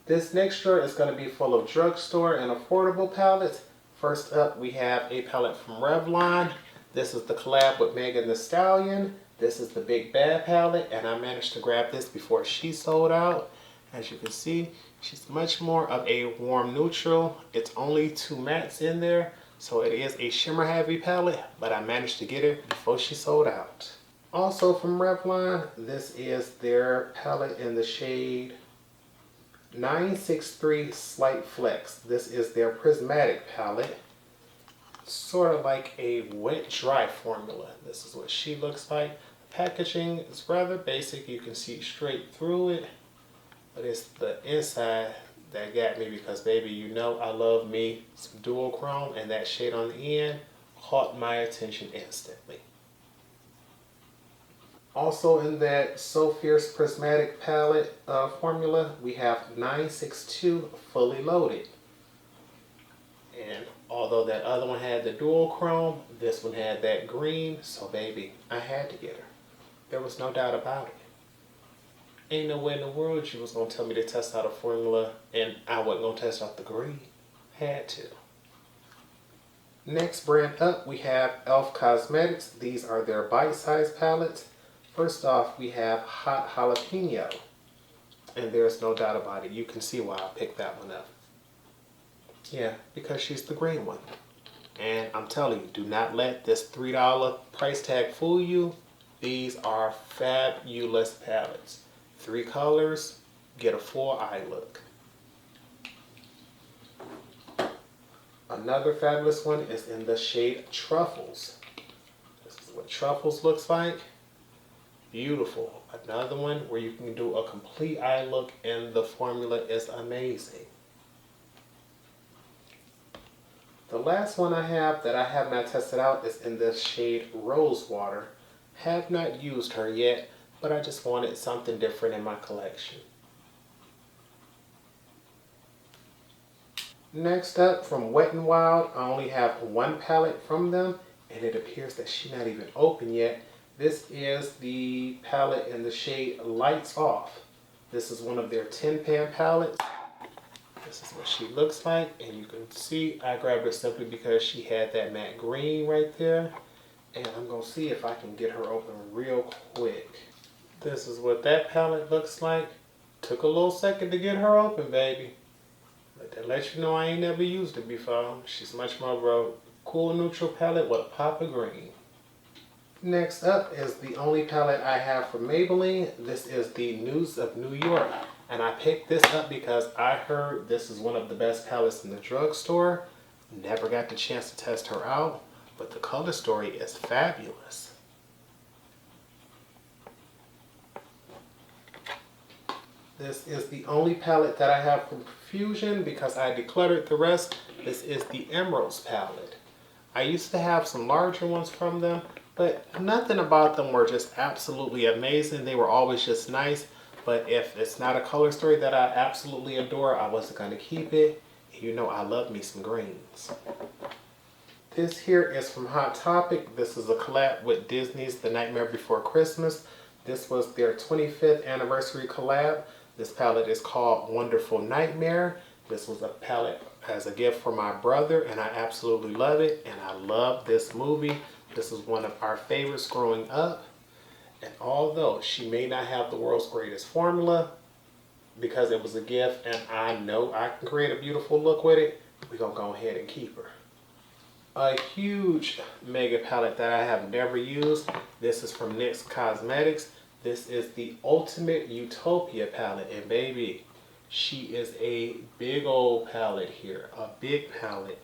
A: This next drawer is going to be full of drugstore and affordable palettes. First up, we have a palette from Revlon. This is the collab with Megan Thee Stallion. This is the Big Bad palette, and I managed to grab this before she sold out. As you can see, she's much more of a warm neutral. It's only 2 mattes in there, so it is a shimmer heavy palette, but I managed to get it before she sold out. Also from Revlon, this is their palette in the shade 963 Slight Flex. This is their prismatic palette. Sort of like a wet dry formula. This is what she looks like. The packaging is rather basic. You can see straight through it. But it's the inside that got me because, baby, you know I love me some dual chrome, and that shade on the end caught my attention instantly. Also in that So Fierce Prismatic palette formula, we have 962 Fully Loaded. And although that other one had the dual chrome, this one had that green, so baby, I had to get her. There was no doubt about it. Ain't no way in the world you was going to tell me to test out a formula and I wasn't going to test out the green. Had to. Next brand up, we have e.l.f. Cosmetics. These are their bite-sized palettes. First off, we have Hot Jalapeno. And there's no doubt about it. You can see why I picked that one up. Yeah, because she's the green one. And I'm telling you, do not let this $3 price tag fool you. These are fabulous palettes. 3 colors, get a full eye look. Another fabulous one is in the shade Truffles. This is what Truffles looks like. Beautiful. Another one where you can do a complete eye look and the formula is amazing. The last one I have that I have not tested out is in the shade Rosewater. Have not used her yet, but I just wanted something different in my collection. Next up, from Wet n Wild, I only have one palette from them, and it appears that she's not even open yet. This is the palette in the shade Lights Off. This is one of their 10-pan palettes. This is what she looks like, and you can see I grabbed her simply because she had that matte green right there. And I'm going to see if I can get her open real quick. This is what that palette looks like. Took a little second to get her open, baby. But to let you know I ain't never used it before. She's much more of a cool neutral palette with a pop of green. Next up is the only palette I have from Maybelline. This is the Nudes of New York. And I picked this up because I heard this is one of the best palettes in the drugstore. Never got the chance to test her out, but the color story is fabulous. This is the only palette that I have from Profusion because I decluttered the rest. This is the Emeralds palette. I used to have some larger ones from them, but nothing about them were just absolutely amazing. They were always just nice, but if it's not a color story that I absolutely adore, I wasn't going to keep it. You know I love me some greens. This here is from Hot Topic. This is a collab with Disney's The Nightmare Before Christmas. This was their 25th anniversary collab. This palette is called Wonderful Nightmare. This was a palette as a gift for my brother, and I absolutely love it. And I love this movie. This is one of our favorites growing up. And although she may not have the world's greatest formula, because it was a gift and I know I can create a beautiful look with it, we're going to go ahead and keep her. A huge mega palette that I have never used. This is from NYX Cosmetics. This is the Ultimate Utopia palette, and baby, she is a big old palette here, a big palette.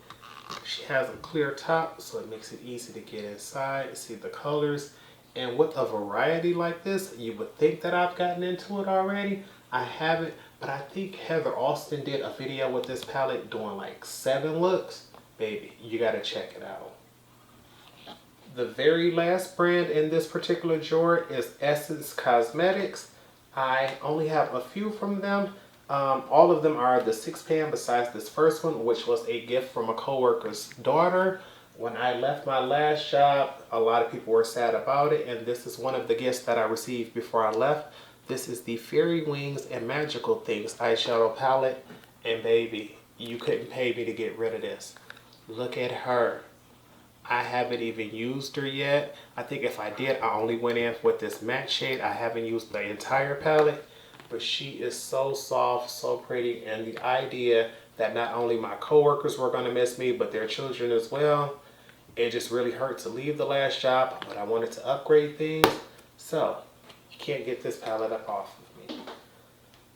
A: She has a clear top, so it makes it easy to get inside, see the colors. And with a variety like this, you would think that I've gotten into it already. I haven't, but I think Heather Austin did a video with this palette doing like 7 looks. Baby, you gotta check it out. The very last brand in this particular drawer is Essence Cosmetics. I only have a few from them. All of them are the 6-pan besides this first one, which was a gift from a coworker's daughter. When I left my last job, a lot of people were sad about it, and this is one of the gifts that I received before I left. This is the Fairy Wings and Magical Things eyeshadow palette, and baby, you couldn't pay me to get rid of this. Look at her. I haven't even used her yet. I think if I did, I only went in with this matte shade. I haven't used the entire palette, but she is so soft, so pretty, and the idea that not only my coworkers were going to miss me, but their children as well, it just really hurt to leave the last job, but I wanted to upgrade things, so you can't get this palette up off of me.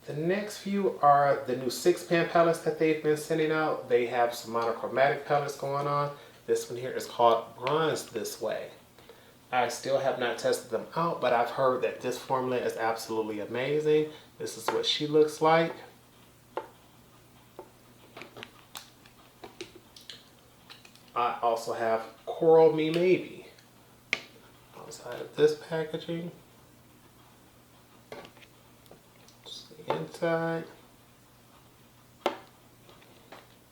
A: The next few are the new 6-pan palettes that they've been sending out. They have some monochromatic palettes going on. This one here is called Bronze This Way. I still have not tested them out, but I've heard that this formula is absolutely amazing. This is what she looks like. I also have Coral Me Maybe. Outside of this packaging. Just the inside.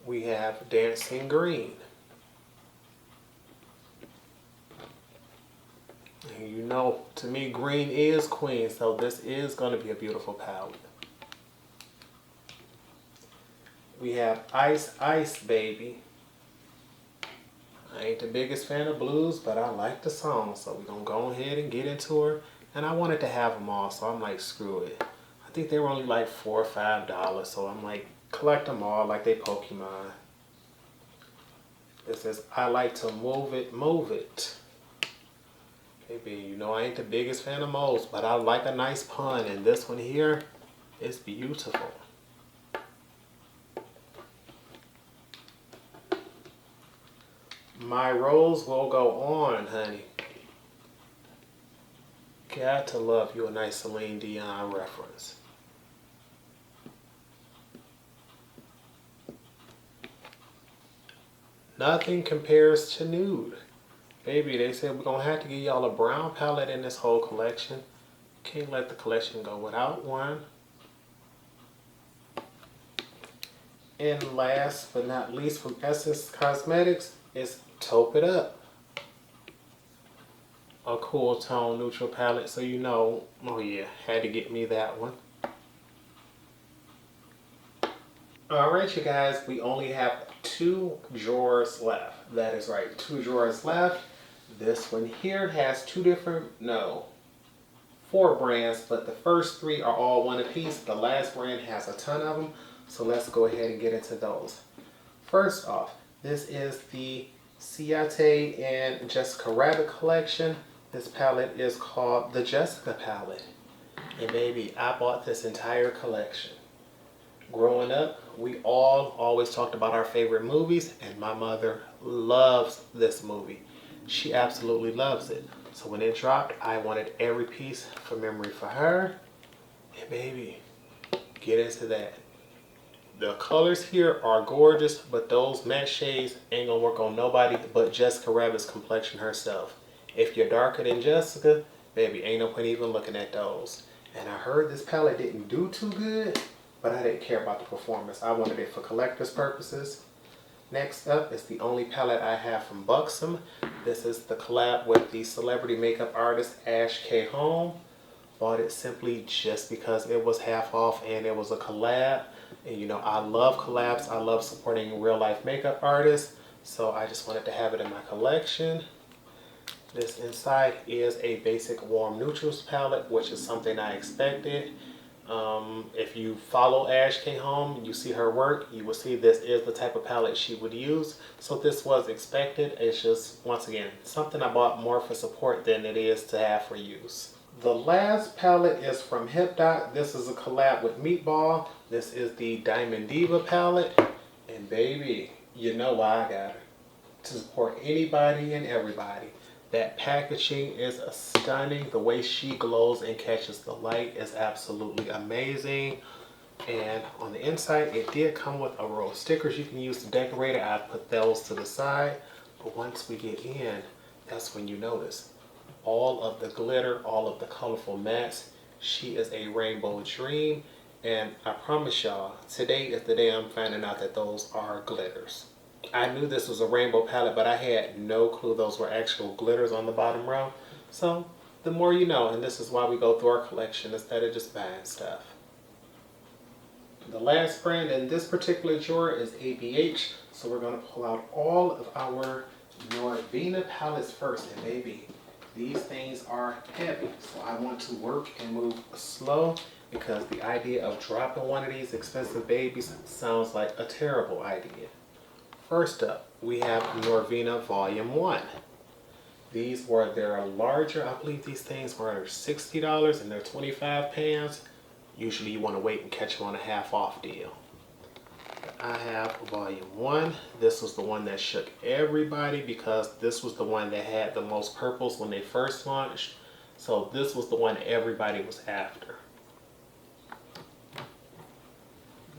A: We have Dancing Green. And you know, to me, green is queen, so this is going to be a beautiful palette. We have Ice Ice Baby. I ain't the biggest fan of blues, but I like the song, so we're going to go ahead and get into her. And I wanted to have them all, so I'm like, screw it. I think they were only like $4 or $5, so I'm like, collect them all like they Pokemon. It says, I like to move it, move it. Baby, you know I ain't the biggest fan of moles, but I like a nice pun, and this one here is beautiful. My rose will go on, honey. Got to love you a nice Celine Dion reference. Nothing compares to nude. Baby, they said we're going to have to give y'all a brown palette in this whole collection. Can't let the collection go without one. And last but not least from Essence Cosmetics is Taupe It Up. A cool tone neutral palette, so you know, oh yeah, had to get me that one. Alright you guys, we only have 2 drawers left. That is right, 2 drawers left. This one here has 4 brands, but the first 3 are all one apiece. The last brand has a ton of them, so let's go ahead and get into those. First off, this is the Ciate and Jessica Rabbit collection. This palette is called the Jessica palette. And baby, I bought this entire collection. Growing up, we all always talked about our favorite movies, and my mother loves this movie. She absolutely loves it. So when it dropped, I wanted every piece for memory for her. And baby, get into that. The colors here are gorgeous, but those matte shades ain't gonna work on nobody but Jessica Rabbit's complexion herself. If you're darker than Jessica, baby, ain't no point even looking at those. And I heard this palette didn't do too good, but I didn't care about the performance. I wanted it for collector's purposes. Next up is the only palette I have from Buxom. This is the collab with the celebrity makeup artist Ash K. Home. Bought it simply just because it was half off and it was a collab. And you know, I love collabs. I love supporting real life makeup artists. So I just wanted to have it in my collection. This inside is a basic warm neutrals palette, which is something I expected. If you follow Ash K. Home, you see her work, you will see this is the type of palette she would use. So this was expected. It's just, once again, something I bought more for support than it is to have for use. The last palette is from Hip Dot. This is a collab with Meatball. This is the Diamond Diva palette. And baby, you know why I got her. To support anybody and everybody. That packaging is stunning. The way she glows and catches the light is absolutely amazing. And on the inside, it did come with a row of stickers you can use to decorate it. I put those to the side. But once we get in, that's when you notice all of the glitter, all of the colorful mattes. She is a rainbow dream. And I promise y'all, today is the day I'm finding out that those are glitters. I knew this was a rainbow palette, but I had no clue those were actual glitters on the bottom row. So the more you know, and this is why we go through our collection instead of just buying stuff. The last brand in this particular drawer is ABH. So we're going to pull out all of our Norvina palettes first. And baby, these things are heavy. So I want to work and move slow because the idea of dropping one of these expensive babies sounds like a terrible idea. First up, we have Norvina Volume 1. These were their larger, I believe these things were $60 and they're 25 pounds. Usually you want to wait and catch them on a half off deal. I have Volume 1. This was the one that shook everybody because this was the one that had the most purples when they first launched. So this was the one everybody was after.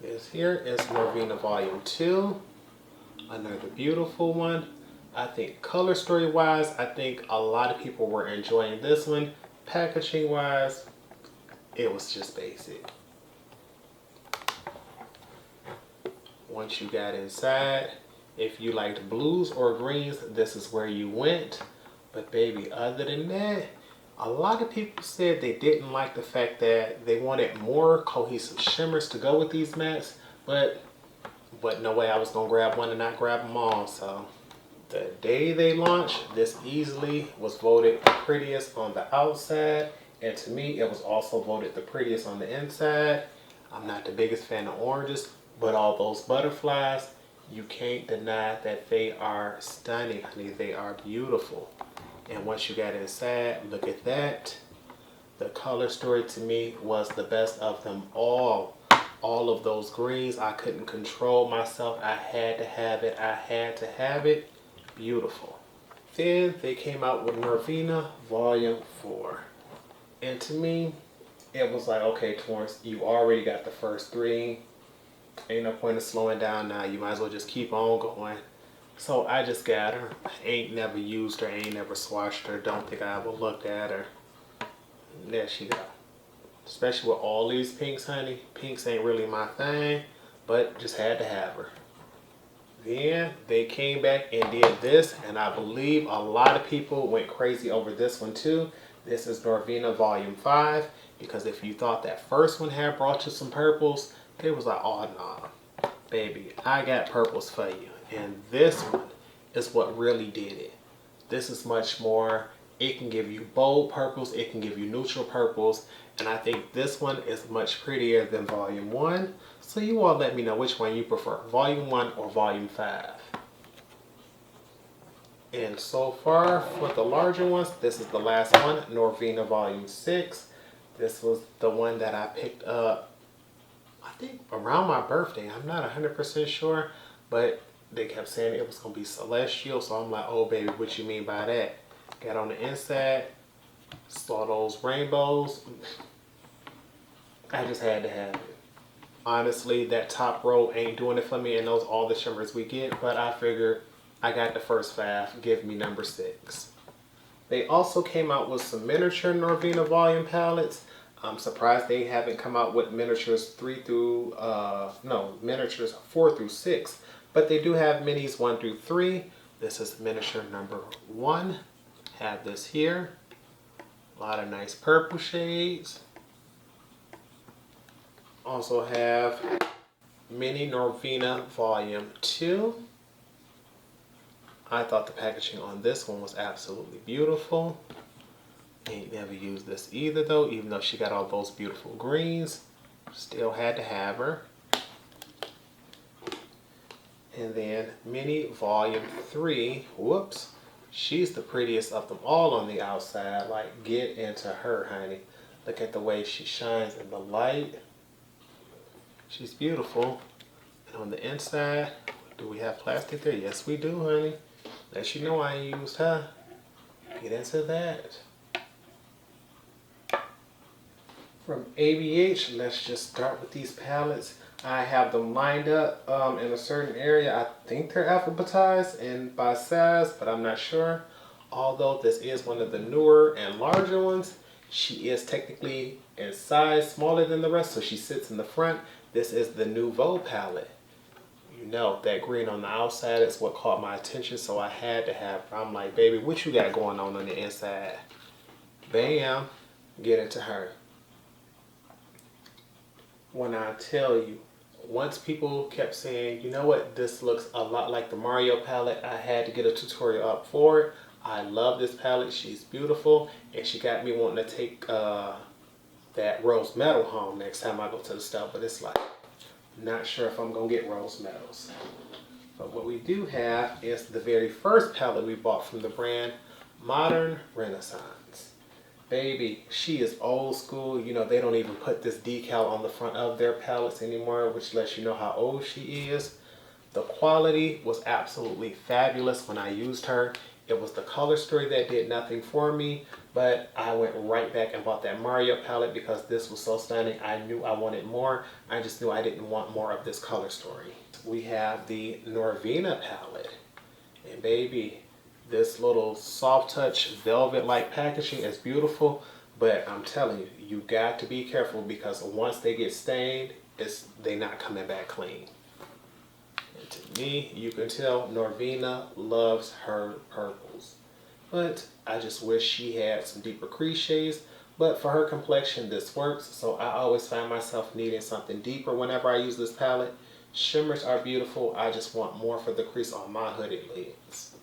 A: This here is Norvina Volume 2. Another beautiful one. I think color story wise, I think a lot of people were enjoying this one. Packaging wise, it was just basic. Once you got inside, if you liked blues or greens, this is where you went. But baby, other than that, a lot of people said they didn't like the fact that they wanted more cohesive shimmers to go with these mattes, but no way I was gonna grab one and not grab them all. So the day they launched, this easily was voted prettiest on the outside, and to me it was also voted the prettiest on the inside. I'm not the biggest fan of oranges, but all those butterflies, you can't deny that they are stunning, honey. They are beautiful. And once you got inside, look at that. The color story to me was the best of them all. All of those greens, I couldn't control myself. I had to have it. I had to have it. Beautiful. Then they came out with Norvina Volume 4. And to me, it was like, okay, Torrance, you already got the first three. Ain't no point in slowing down now. You might as well just keep on going. So I just got her. Ain't never used her. Ain't never swatched her. Don't think I ever looked at her. There she go. Especially with all these pinks, honey. Pinks ain't really my thing, but just had to have her. Then they came back and did this, and I believe a lot of people went crazy over this one too. This is Norvina Volume 5, because if you thought that first one had brought you some purples, they was like, oh no, baby, I got purples for you. And this one is what really did it. This is much more. It can give you bold purples, it can give you neutral purples, and I think this one is much prettier than Volume 1. So you all let me know which one you prefer, Volume 1 or Volume 5. And so far for the larger ones, this is the last one, Norvina Volume 6. This was the one that I picked up, I think around my birthday. I'm not 100% sure, but they kept saying it was going to be celestial. So I'm like, oh baby, what you mean by that? Got on the inside, saw those rainbows. I just had to have it. Honestly, that top row ain't doing it for me, and those all the shimmers we get, but I figured I got the first 5, give me number 6. They also came out with some miniature Norvina volume palettes. I'm surprised they haven't come out with miniatures miniatures 4 through 6, but they do have minis 1 through 3. This is miniature number 1. Have this here. A lot of nice purple shades. Also have mini Norvina volume 2. I thought the packaging on this one was absolutely beautiful. Ain't never used this either though, even though she got all those beautiful greens. Still had to have her. And then mini volume 3. Whoops. She's the prettiest of them all on the outside. Like, get into her, honey. Look at the way she shines in the light. She's beautiful. And on the inside, do we have plastic there? Yes, we do, honey. Let you know I used her. Get into that. From ABH, let's just start with these palettes. I have them lined up in a certain area. I think they're alphabetized and by size, but I'm not sure. Although this is one of the newer and larger ones, she is technically in size smaller than the rest, so she sits in the front. This is the Nouveau palette. You know, that green on the outside is what caught my attention, so I had to have her. I'm like, baby, what you got going on the inside? Bam, get into her. When I tell you, once people kept saying, you know what, this looks a lot like the Mario palette, I had to get a tutorial up for it. I love this palette. She's beautiful, and she got me wanting to take that rose metal home next time I go to the store, but it's like, not sure if I'm gonna get rose metals. But what we do have is the very first palette we bought from the brand, Modern Renaissance. Baby, she is old school. You know, they don't even put this decal on the front of their palettes anymore, which lets you know how old she is. The quality was absolutely fabulous when I used her. It was the color story that did nothing for me, but I went right back and bought that Mario palette because this was so stunning. I knew I wanted more. I just knew I didn't want more of this color story. We have the Norvina palette. And baby, this little soft touch velvet-like packaging is beautiful, but I'm telling you, you got to be careful because once they get stained, they're not coming back clean. And to me, you can tell Norvina loves her purples. But I just wish she had some deeper crease shades. But for her complexion, this works. So I always find myself needing something deeper whenever I use this palette. Shimmers are beautiful. I just want more for the crease on my hooded lids.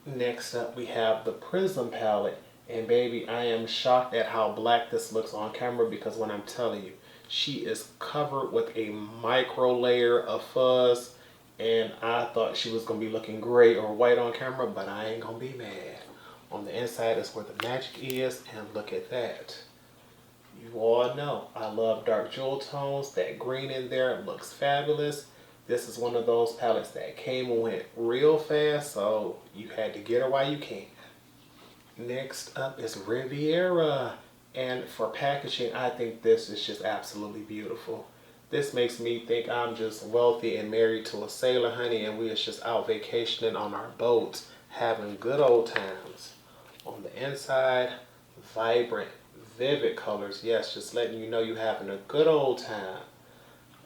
A: Next up, we have the Prism palette. And baby, I am shocked at how black this looks on camera because when I'm telling you, she is covered with a micro layer of fuzz. And I thought she was going to be looking gray or white on camera, but I ain't going to be mad. On the inside is where the magic is, and look at that. You all know I love dark jewel tones. That green in there looks fabulous. This is one of those palettes that came and went real fast, so you had to get her while you can. Next up is Riviera. And for packaging, I think this is just absolutely beautiful. This makes me think I'm just wealthy and married to a sailor, honey, and we is just out vacationing on our boats, having good old times. On the inside, vibrant, vivid colors. Yes, just letting you know you're having a good old time.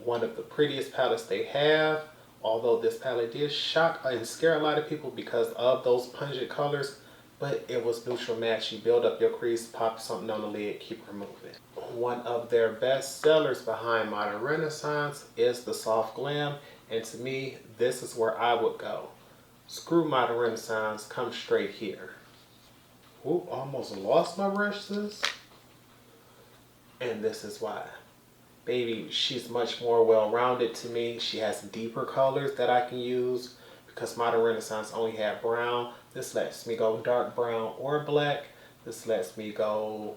A: One of the prettiest palettes they have, although this palette did shock and scare a lot of people because of those pungent colors, but it was neutral matte. You build up your crease, pop something on the lid, keep her moving. One of their best sellers behind Modern Renaissance is the Soft Glam, and to me, this is where I would go. Screw Modern Renaissance, come straight here. Ooh, almost lost my brush, sis. And this is why. Baby, she's much more well-rounded to me. She has deeper colors that I can use because Modern Renaissance only had brown. This lets me go dark brown or black. This lets me go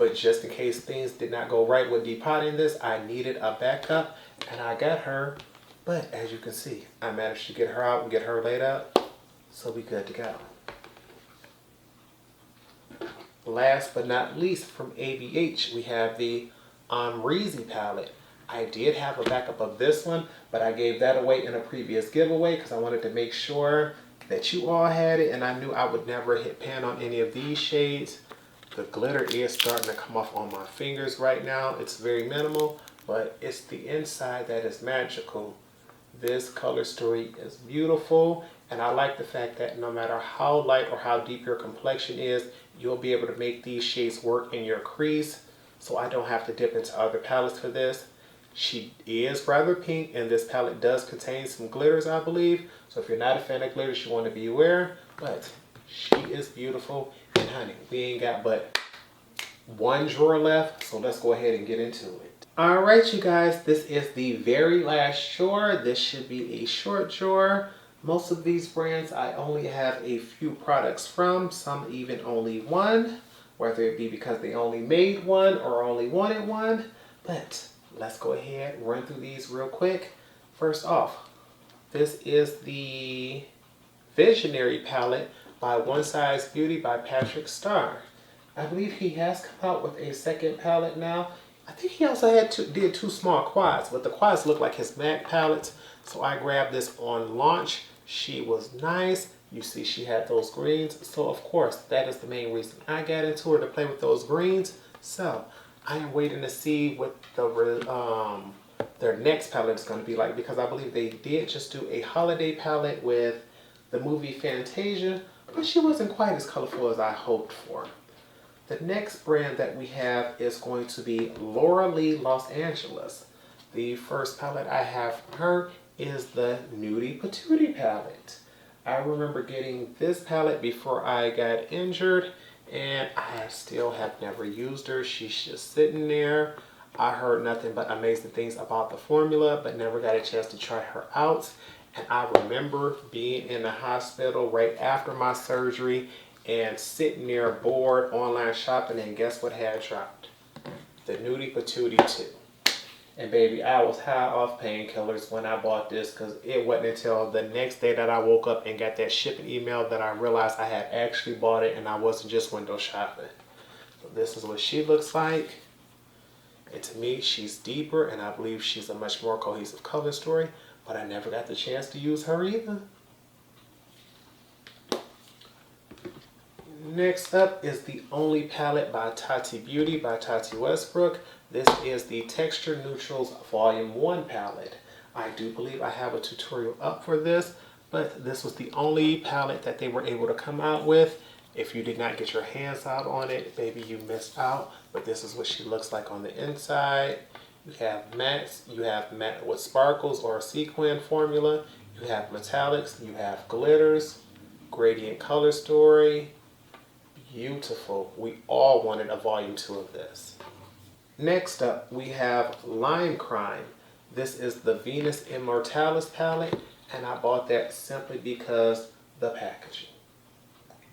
A: But just in case things did not go right with depotting this, I needed a backup, and I got her. But as you can see, I managed to get her out and get her laid out, so we good to go. Last but not least, from ABH, we have the Amrezy palette. I did have a backup of this one, but I gave that away in a previous giveaway because I wanted to make sure that you all had it, and I knew I would never hit pan on any of these shades. The glitter is starting to come off on my fingers right now. It's very minimal, but it's the inside that is magical. This color story is beautiful, and I like the fact that no matter how light or how deep your complexion is, you'll be able to make these shades work in your crease, so I don't have to dip into other palettes for this. She is rather pink, and this palette does contain some glitters, I believe. So if you're not a fan of glitters, you want to be aware. But she is beautiful. And honey, we ain't got but one drawer left. So let's go ahead and get into it. Alright, you guys. This is the very last drawer. This should be a short drawer. Most of these brands I only have a few products from. Some even only one. Whether it be because they only made one or only wanted one. But let's go ahead and run through these real quick. First off, this is the Visionary palette by One Size Beauty by Patrick Starr. I believe he has come out with a second palette now. I think he also did two small quads, but the quads look like his MAC palettes. So I grabbed this on launch. She was nice. You see she had those greens. So of course, that is the main reason I got into her, to play with those greens. So I am waiting to see what their next palette is going to be like, because I believe they did just do a holiday palette with the movie Fantasia, but she wasn't quite as colorful as I hoped for. The next brand that we have is going to be Laura Lee Los Angeles. The first palette I have from her is the Nudie Patootie palette. I remember getting this palette before I got injured, and I still have never used her. She's just sitting there. I heard nothing but amazing things about the formula, but never got a chance to try her out. And I remember being in the hospital right after my surgery and sitting there bored online shopping, and guess what had dropped? The Nudie Patootie 2. And baby, I was high off painkillers when I bought this, because it wasn't until the next day that I woke up and got that shipping email that I realized I had actually bought it and I wasn't just window shopping. So this is what she looks like. And to me, she's deeper, and I believe she's a much more cohesive color story, but I never got the chance to use her either. Next up is the Only palette by Tati Beauty by Tati Westbrook. This is the Texture Neutrals Volume 1 palette. I do believe I have a tutorial up for this, but this was the only palette that they were able to come out with. If you did not get your hands out on it, baby, you missed out. But this is what she looks like on the inside. You have mattes, you have matte with sparkles or a sequin formula, you have metallics, you have glitters, gradient color story. Beautiful. We all wanted a volume 2 of this. Next up, we have Lime Crime. This is the Venus Immortalis palette, and I bought that simply because the packaging.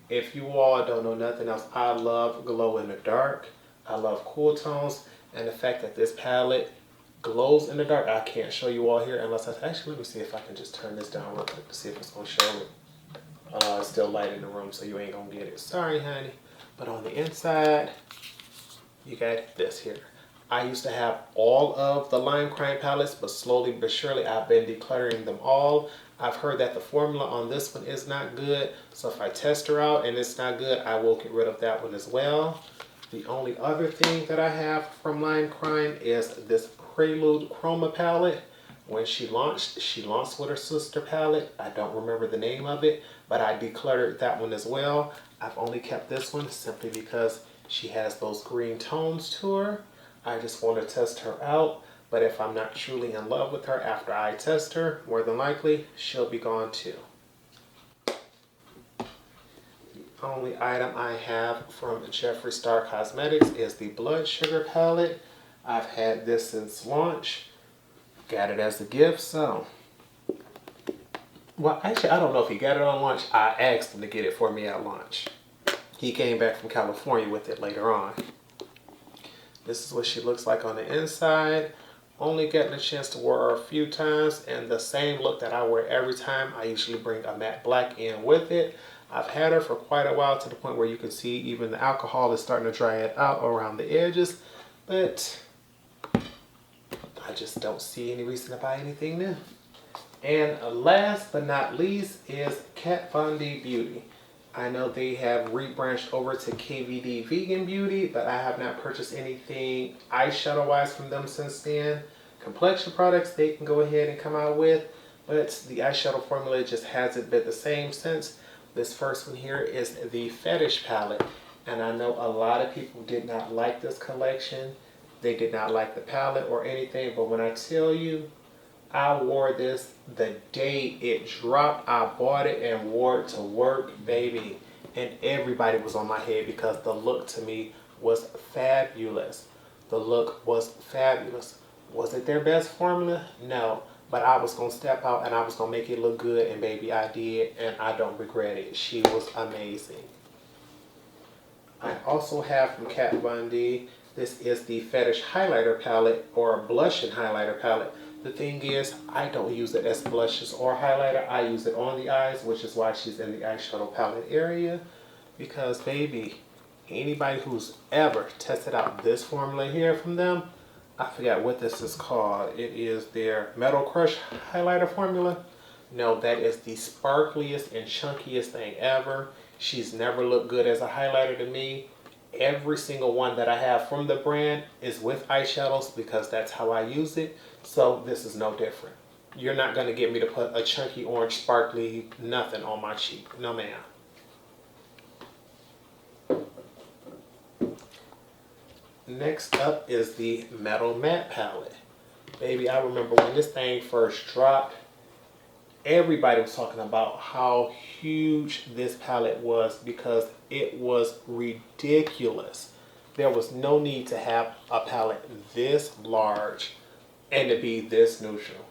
A: If you all don't know nothing else, I love glow in the dark. I love cool tones, and the fact that this palette glows in the dark, I can't show you all here unless actually, let me see if I can just turn this down real quick to see if it's gonna show it. It's still light in the room, so you ain't gonna get it. Sorry, honey. But on the inside, you got this here. I used to have all of the Lime Crime palettes, but slowly but surely I've been decluttering them all. I've heard that the formula on this one is not good, so if I test her out and it's not good, I will get rid of that one as well. The only other thing that I have from Lime Crime is this Prelude Chroma palette. When she launched with her sister palette. I don't remember the name of it, but I decluttered that one as well. I've only kept this one simply because she has those green tones to her. I just want to test her out, but if I'm not truly in love with her after I test her, more than likely, she'll be gone too. The only item I have from Jeffree Star Cosmetics is the Blood Sugar palette. I've had this since launch. Got it as a gift, so. Well, actually, I don't know if he got it on launch. I asked him to get it for me at launch. He came back from California with it later on. This is what she looks like on the inside. Only getting a chance to wear her a few times, and the same look that I wear every time, I usually bring a matte black in with it. I've had her for quite a while, to the point where you can see even the alcohol is starting to dry it out around the edges, but I just don't see any reason to buy anything new. And last but not least is Kat Von D Beauty. I know they have rebranched over to KVD Vegan Beauty, but I have not purchased anything eyeshadow wise from them since then. Complexion products they can go ahead and come out with, but the eyeshadow formula just hasn't been the same since. This first one here is the Fetish palette, and I know a lot of people did not like this collection. They did not like the palette or anything, but when I tell you, I wore this the day it dropped. I bought it and wore it to work, baby. And everybody was on my head because the look to me was fabulous. The look was fabulous. Was it their best formula? No. But I was going to step out and I was going to make it look good, and baby, I did, and I don't regret it. She was amazing. I also have from Kat Von D, this is the Fetish Highlighter Palette, or Blush and Highlighter Palette. The thing is, I don't use it as blushes or highlighter. I use it on the eyes, which is why she's in the eyeshadow palette area. Because, baby, anybody who's ever tested out this formula here from them, I forgot what this is called. It is their Metal Crush highlighter formula. No, that is the sparkliest and chunkiest thing ever. She's never looked good as a highlighter to me. Every single one that I have from the brand is with eyeshadows because that's how I use it. So this is no different. You're not going to get me to put a chunky orange sparkly nothing on my cheek. No ma'am. Next up is the Metal Matte Palette. Baby, I remember when this thing first dropped, everybody was talking about how huge this palette was because it was ridiculous. There was no need to have a palette this large and to be this neutral.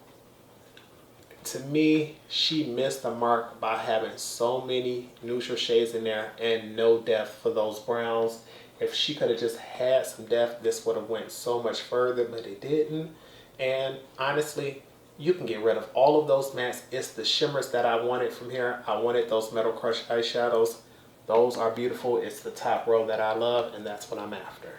A: To me, she missed the mark by having so many neutral shades in there and no depth for those browns. If she could have just had some depth, this would have went so much further, but it didn't. And honestly, you can get rid of all of those mattes. It's the shimmers that I wanted from here. I wanted those Metal Crush eyeshadows. Those are beautiful. It's the top row that I love, and that's what I'm after.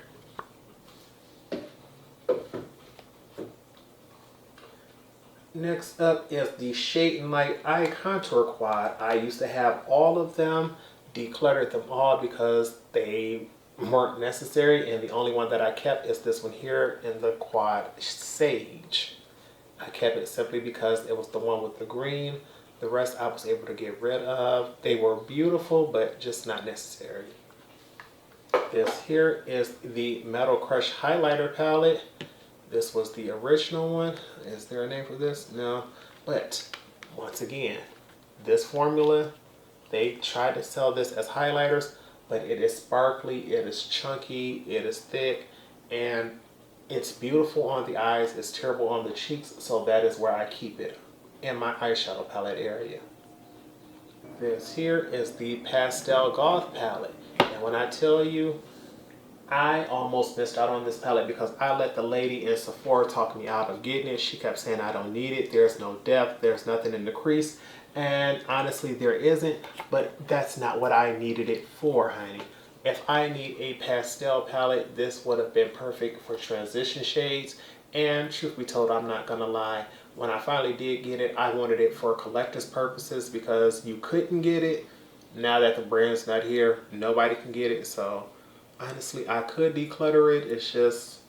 A: Next up is the Shade and Light Eye Contour Quad. I used to have all of them, decluttered them all because they weren't necessary, and the only one that I kept is this one here in the Quad Sage. I kept it simply because it was the one with the green. The rest I was able to get rid of. They were beautiful, but just not necessary. This here is the Metal Crush Highlighter Palette. This was the original one. Is there a name for this? No. But once again, this formula, they tried to sell this as highlighters, but it is sparkly, it is chunky, it is thick, and it's beautiful on the eyes, it's terrible on the cheeks, so that is where I keep it, in my eyeshadow palette area. This here is the Pastel Goth palette, and when I tell you, I almost missed out on this palette because I let the lady in Sephora talk me out of getting it. She kept saying I don't need it, there's no depth, there's nothing in the crease, and honestly there isn't, but that's not what I needed it for, honey. If I need a pastel palette, this would have been perfect for transition shades. And truth be told, I'm not gonna lie, when I finally did get it, I wanted it for collector's purposes because you couldn't get it. Now that the brand's not here, nobody can get it. So honestly, I could declutter it. It's just,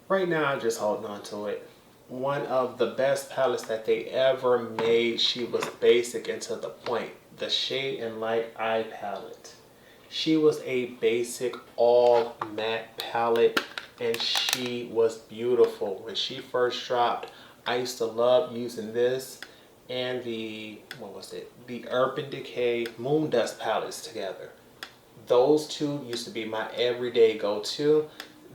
A: right now I'm just holding on to it. One of the best palettes that they ever made. She was basic and to the point. The Shade and Light Eye Palette. She was a basic all matte palette and she was beautiful. When she first dropped, I used to love using this and the, what was it? The Urban Decay Moon Dust palettes together. Those two used to be my everyday go-to.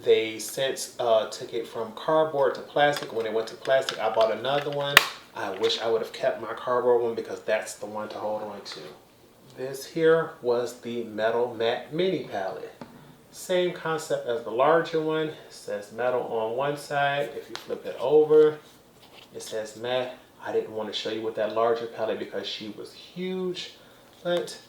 A: They since took it from cardboard to plastic. When it went to plastic, I bought another one. I wish I would have kept my cardboard one because that's the one to hold on to. This here was the Metal Matte Mini Palette. Same concept as the larger one. It says metal on one side. If you flip it over, it says matte. I didn't want to show you with that larger palette because she was huge, but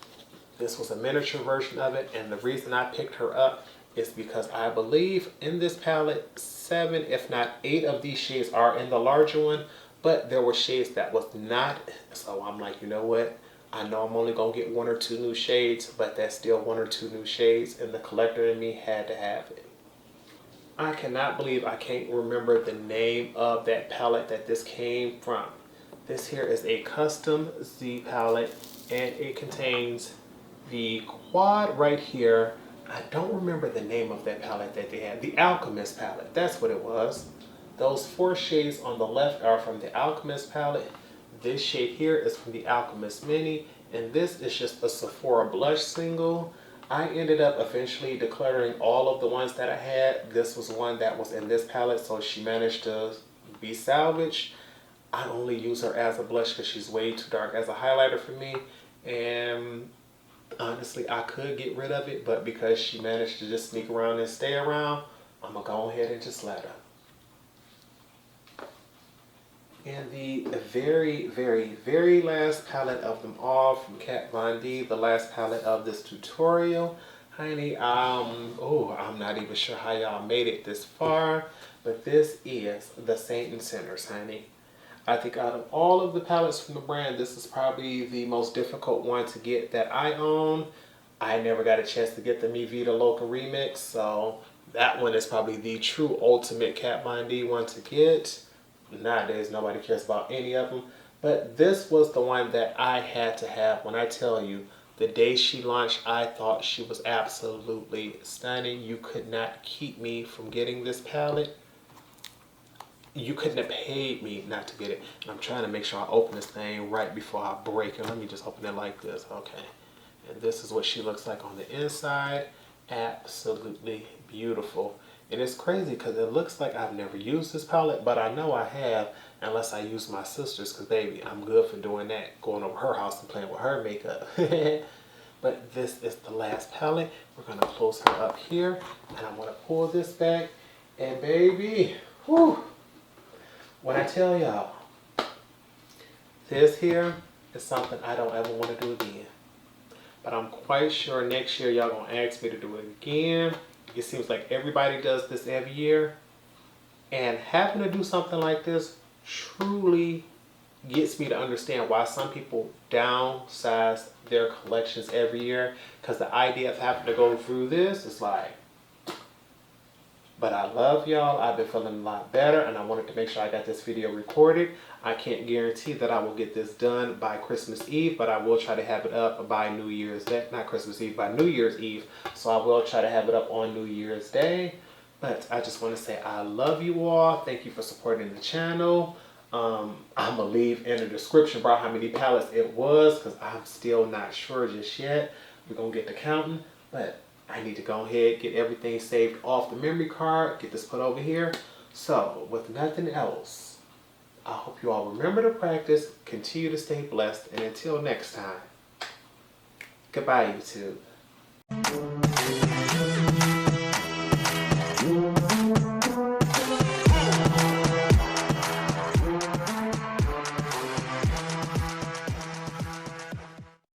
A: this was a miniature version of it, and the reason I picked her up is because I believe in this palette, 7 if not 8 of these shades are in the larger one, but there were shades that was not, so I'm like, you know what? I know I'm only gonna get 1 or 2 new shades, but that's still 1 or 2 new shades, and the collector in me had to have it. I cannot believe I can't remember the name of that palette that this came from. This here is a custom Z palette, and it contains the quad right here. I don't remember the name of that palette that they had. The Alchemist palette, that's what it was. Those 4 shades on the left are from the Alchemist palette. This shade here is from the Alchemist Mini, and this is just a Sephora blush single. I ended up eventually decluttering all of the ones that I had. This was one that was in this palette, so she managed to be salvaged. I only use her as a blush because she's way too dark as a highlighter for me, and honestly I could get rid of it, but because she managed to just sneak around and stay around, I'm gonna go ahead and just let her. And the very, very, very last palette of them all from Kat Von D, the last palette of this tutorial. Honey, I'm not even sure how y'all made it this far, but this is the Saint and Sinners, honey. I think out of all of the palettes from the brand, this is probably the most difficult one to get that I own. I never got a chance to get the Mi Vida Loca remix, so that one is probably the true ultimate Kat Von D one to get. Nowadays, nobody cares about any of them, but this was the one that I had to have. When I tell you, the day she launched, I thought she was absolutely stunning. You could not keep me from getting this palette. You couldn't have paid me not to get it. And I'm trying to make sure I open this thing right before I break it. Let me just open it like this. Okay. And this is what she looks like on the inside. Absolutely beautiful. And it's crazy because it looks like I've never used this palette, but I know I have, unless I use my sister's, because baby, I'm good for doing that, going over her house and playing with her makeup. But this is the last palette. We're going to close her up here, and I'm going to pull this back, and baby, whew, when I tell y'all, this here is something I don't ever want to do again. But I'm quite sure next year y'all going to ask me to do it again. It seems like everybody does this every year, and having to do something like this truly gets me to understand why some people downsize their collections every year, because the idea of having to go through this is like, but I love y'all. I've been feeling a lot better, and I wanted to make sure I got this video recorded. I can't guarantee that I will get this done by Christmas Eve, but I will try to have it up by New Year's Day. Not Christmas Eve, by New Year's Eve. So I will try to have it up on New Year's Day. But I just want to say I love you all. Thank you for supporting the channel. I'm going to leave in the description about how many palettes it was, because I'm still not sure just yet. We're going to get to counting, but I need to go ahead, get everything saved off the memory card, get this put over here. So, with nothing else, I hope you all remember to practice, continue to stay blessed, and until next time, goodbye, YouTube.